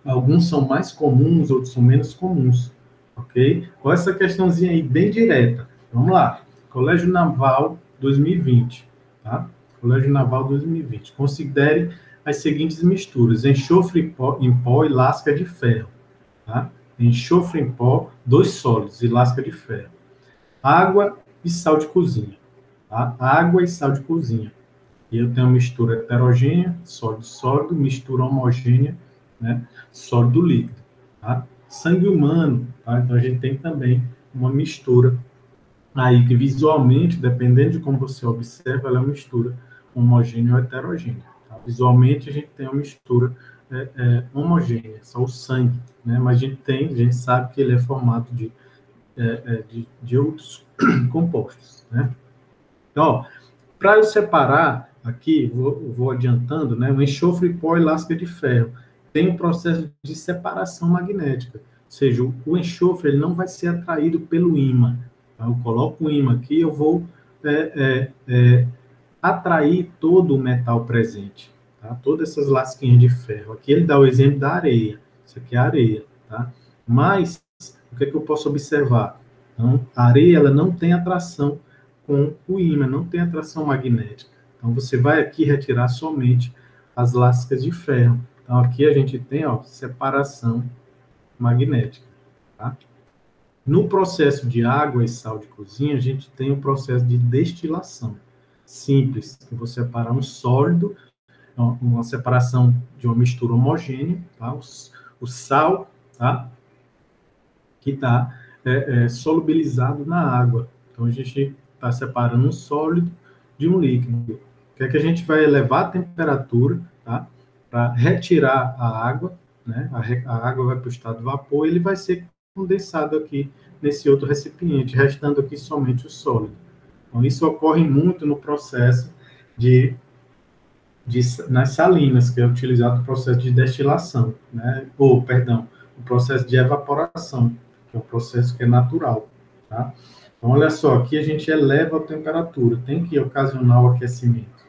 Speaker 1: Alguns são mais comuns, outros são menos comuns, ok? Com essa questãozinha aí bem direta. Vamos lá. Colégio Naval 2020, tá? Colégio Naval 2020. Considere as seguintes misturas: enxofre em pó e lasca de ferro, tá? Enxofre em pó, dois sólidos e lasca de ferro. Água e sal de cozinha, tá? Água e sal de cozinha. E eu tenho mistura heterogênea, sólido-sólido, mistura homogênea, né? Sólido-líquido, tá? Sangue humano, tá? Então a gente tem também uma mistura aí que visualmente, dependendo de como você observa, ela é uma mistura homogênea ou heterogênea. Tá? Visualmente a gente tem uma mistura homogênea, só o sangue, né? Mas a gente sabe que ele é formado de outros compostos, né? Então, para eu separar aqui, vou adiantando, né? O enxofre pó e lasca de ferro tem um processo de separação magnética, ou seja, o enxofre ele não vai ser atraído pelo ímã. Tá? Eu coloco o ímã aqui, eu vou atrair todo o metal presente, tá? Todas essas lasquinhas de ferro. Aqui ele dá o exemplo da areia. Isso aqui é areia, tá? Mas o que é que eu posso observar? Então, a areia ela não tem atração com o ímã, não tem atração magnética. Então, você vai aqui retirar somente as lascas de ferro. Então, aqui a gente tem, ó, separação magnética, tá? No processo de água e sal de cozinha, a gente tem o processo de destilação. Simples, eu vou separar um sólido, uma separação de uma mistura homogênea, tá? O sal, tá? Que está solubilizado na água. Então, a gente está separando um sólido de um líquido. O que é que a gente vai elevar a temperatura, tá? Para retirar a água, né? A água vai para o estado de vapor e ele vai ser condensado aqui nesse outro recipiente, restando aqui somente o sólido. Então, isso ocorre muito no processo nas salinas, que é utilizado o processo de destilação, né? Perdão, o processo de evaporação, que é um processo que é natural, tá? Então, olha só, aqui a gente eleva a temperatura, tem que ocasionar o aquecimento.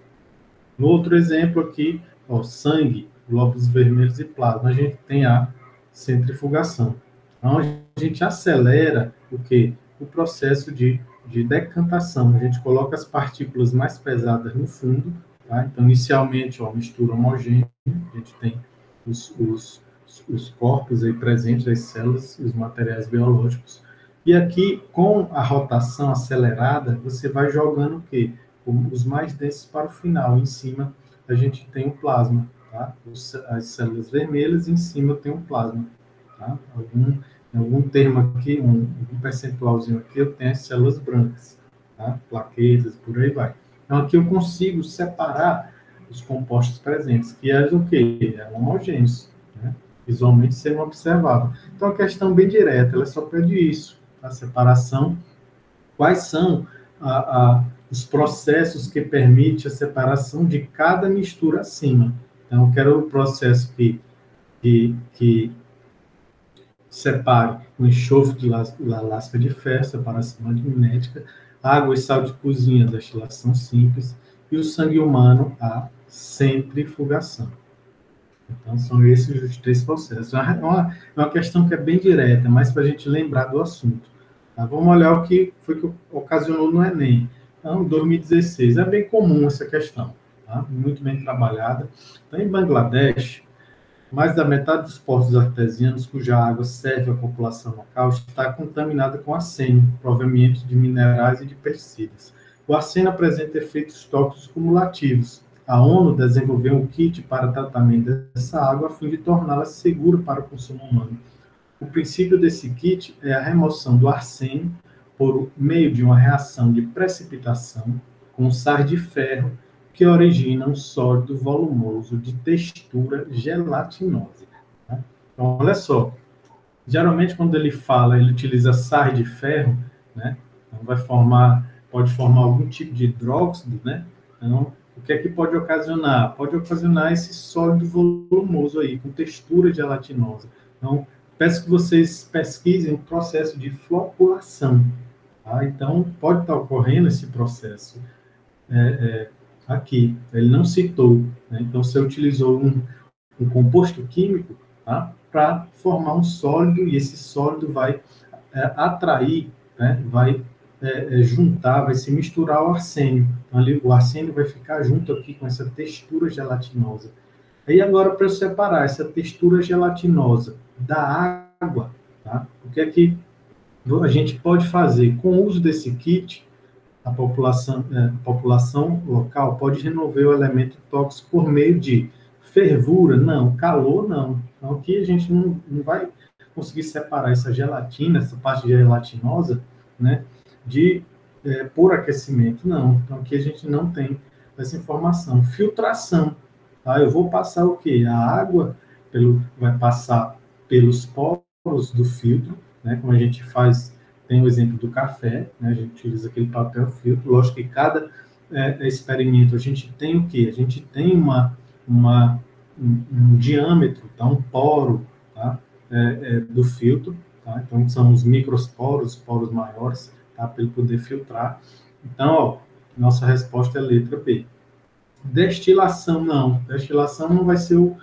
Speaker 1: No outro exemplo aqui, ó, sangue, glóbulos vermelhos e plasma, a gente tem a centrifugação. Então, a gente acelera o quê? O processo de decantação. A gente coloca as partículas mais pesadas no fundo, tá? Então, inicialmente, ó, mistura homogênea, a gente tem os corpos aí presentes, as células, os materiais biológicos. E aqui, com a rotação acelerada, você vai jogando o quê? Os mais densos para o final. Em cima, a gente tem o plasma, tá? As células vermelhas, em cima tem o plasma, tá? Algum termo aqui, um percentualzinho aqui, eu tenho as células brancas, tá? Plaquetas, por aí vai. Então, aqui eu consigo separar os compostos presentes, que é o quê? É homogêneos, né? Visualmente sendo observável. Então, a questão bem direta, ela só pede isso, a separação. Quais são os processos que permitem a separação de cada mistura acima? Então, eu quero o processo que que separe o enxofre de lasca de ferro, separação magnética, água e sal de cozinha, destilação simples, e o sangue humano, a centrifugação. Então, são esses os três processos. É uma questão que é bem direta, mas para a gente lembrar do assunto. Tá? Vamos olhar o que foi que ocasionou no Enem. Então, 2016. É bem comum essa questão, tá? Muito bem trabalhada. Então, em Bangladesh, mais da metade dos poços artesianos cuja água serve à população local está contaminada com arsênio, proveniente de minerais e de pesticidas. O arsênio apresenta efeitos tóxicos cumulativos. A ONU desenvolveu um kit para tratamento dessa água a fim de torná-la segura para o consumo humano. O princípio desse kit é a remoção do arsênio por meio de uma reação de precipitação com sais de ferro que origina um sólido volumoso de textura gelatinosa. Tá? Então, olha só, geralmente quando ele fala, ele utiliza sais de ferro, né? Então pode formar algum tipo de hidróxido, né? Então, o que é que pode ocasionar? Pode ocasionar esse sólido volumoso aí, com textura gelatinosa. Então, peço que vocês pesquisem o processo de floculação. Tá? Então, pode estar ocorrendo esse processo aqui. Ele não citou. Né? Então, você utilizou um composto químico, tá? Para formar um sólido, e esse sólido vai atrair, né? Vai juntar, vai se misturar ao arsênio. Então, ali, o arsênio vai ficar junto aqui com essa textura gelatinosa. Aí agora, para eu separar essa textura gelatinosa da água, tá? O que é que a gente pode fazer? Com o uso desse kit, a população local pode remover o elemento tóxico por meio de fervura, não, calor, não. Então, aqui a gente não vai conseguir separar essa gelatina, essa parte gelatinosa, né, por aquecimento, não. Então, aqui a gente não tem essa informação. Filtração, tá? Eu vou passar o quê? A água vai passar pelos poros do filtro, né, como a gente faz. Tem o exemplo do café, né? A gente utiliza aquele papel filtro. Lógico que cada experimento a gente tem o quê? A gente tem um diâmetro, tá? Um poro, tá? Do filtro. Tá? Então, são os microsporos, os poros maiores, tá? Para ele poder filtrar. Então, ó, nossa resposta é a letra B. Destilação, não. Destilação não vai ser o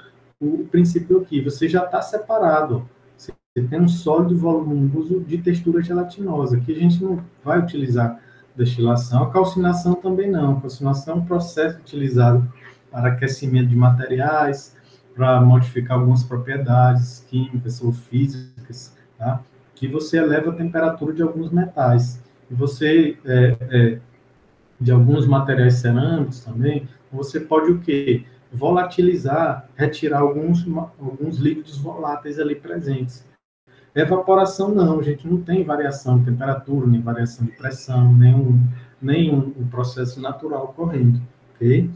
Speaker 1: princípio aqui. Você já está separado, ó. Você tem um sólido volumoso de textura gelatinosa. Aqui a gente não vai utilizar destilação. A calcinação também não. A calcinação é um processo utilizado para aquecimento de materiais, para modificar algumas propriedades químicas ou físicas, tá? Que você eleva a temperatura de alguns metais. E você, de alguns materiais cerâmicos também, você pode o quê? Volatilizar, retirar alguns líquidos voláteis ali presentes. Evaporação não, a gente não tem variação de temperatura, nem variação de pressão, nenhum processo natural ocorrendo, ok?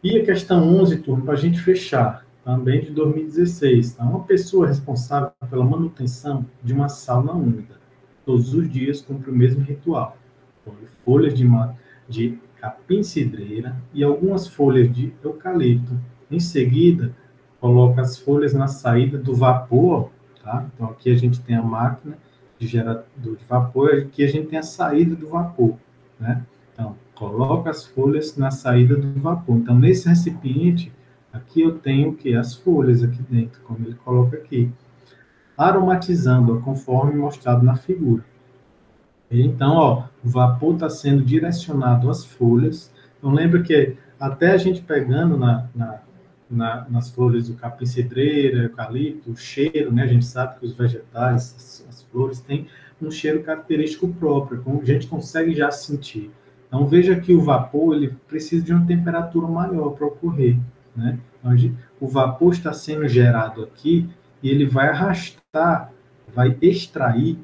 Speaker 1: E a questão 11, turma, para a gente fechar, também de 2016, tá? Uma pessoa responsável pela manutenção de uma sauna úmida, todos os dias cumpre o mesmo ritual. Folhas de capim-cidreira e algumas folhas de eucalipto. Em seguida, coloca as folhas na saída do vapor. Tá? Então, aqui a gente tem a máquina de vapor, aqui a gente tem a saída do vapor. Né? Então, coloca as folhas na saída do vapor. Então, nesse recipiente, aqui eu tenho o quê? As folhas aqui dentro, como ele coloca aqui. Aromatizando-a, conforme mostrado na figura. Então, ó, o vapor está sendo direcionado às folhas. Então, lembra que até a gente pegando nas folhas do capim-cidreira, eucalipto, o cheiro, né? A gente sabe que os vegetais, as flores, têm um cheiro característico próprio, como a gente consegue já sentir. Então, veja que o vapor ele precisa de uma temperatura maior para ocorrer, né? Onde o vapor está sendo gerado aqui e ele vai arrastar, vai extrair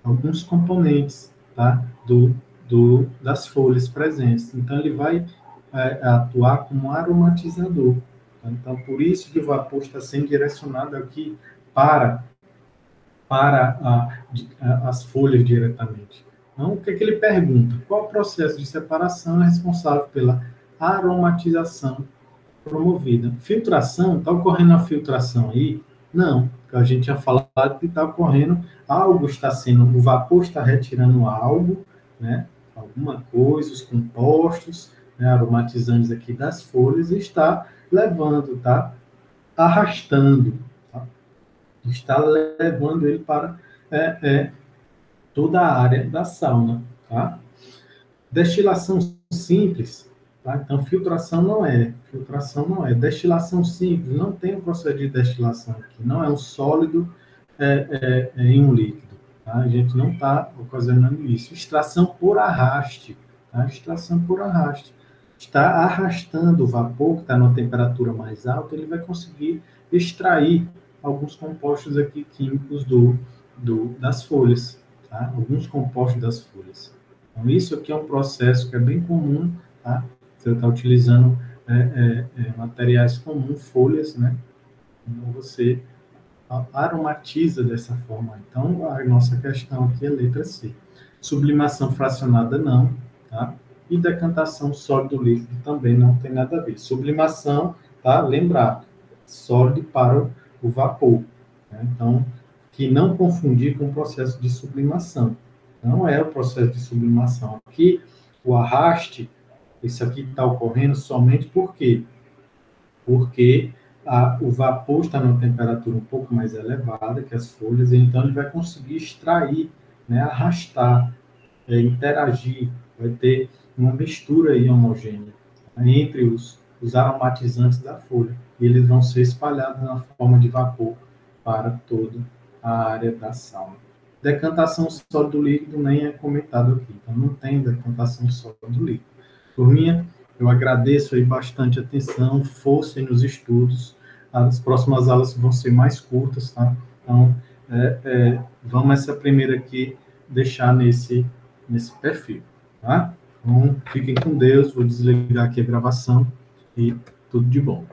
Speaker 1: alguns componentes, tá? Das folhas presentes. Então, ele vai atuar como aromatizador. Tá? Então, por isso que o vapor está sendo direcionado aqui para as folhas diretamente. Então, o que é que ele pergunta? Qual processo de separação é responsável pela aromatização promovida. Filtração, está ocorrendo a filtração aí? Não, a gente tinha falado que está ocorrendo, algo está sendo, o vapor está retirando algo, né, alguma coisa, os compostos, né, aromatizantes aqui das folhas, e está levando, tá, arrastando, tá, está levando ele para toda a área da sauna, tá? Destilação simples, tá? Então, filtração não é. Destilação simples, não tem o processo de destilação aqui, não é um sólido em um líquido, tá? A gente não está ocasionando isso. Extração por arraste, tá? Extração por arraste. Está arrastando o vapor, que está numa temperatura mais alta, ele vai conseguir extrair alguns compostos aqui químicos das folhas, tá? Alguns compostos das folhas. Então, isso aqui é um processo que é bem comum, tá? Você está utilizando materiais comuns, folhas, né? Então, você aromatiza dessa forma. Então, a nossa questão aqui é letra C. Sublimação fracionada, não, tá? E decantação sólido-líquido também não tem nada a ver. Sublimação, tá? Lembrar, sólido para o vapor, né? Então, que não confundir com o processo de sublimação. Não é o processo de sublimação. Aqui, o arraste, isso aqui está ocorrendo somente por quê? Porque o vapor está numa temperatura um pouco mais elevada que as folhas, então ele vai conseguir extrair, né, arrastar, interagir, vai ter uma mistura aí homogênea, né, entre os aromatizantes da folha, e eles vão ser espalhados na forma de vapor para toda a área da sauna. Decantação sólido líquido nem é comentado aqui, então não tem decantação sólido líquido. Turminha, eu agradeço aí bastante a atenção, força aí nos estudos. As próximas aulas vão ser mais curtas, tá? Então, vamos essa primeira aqui deixar nesse perfil, tá? Então, fiquem com Deus, vou desligar aqui a gravação e tudo de bom.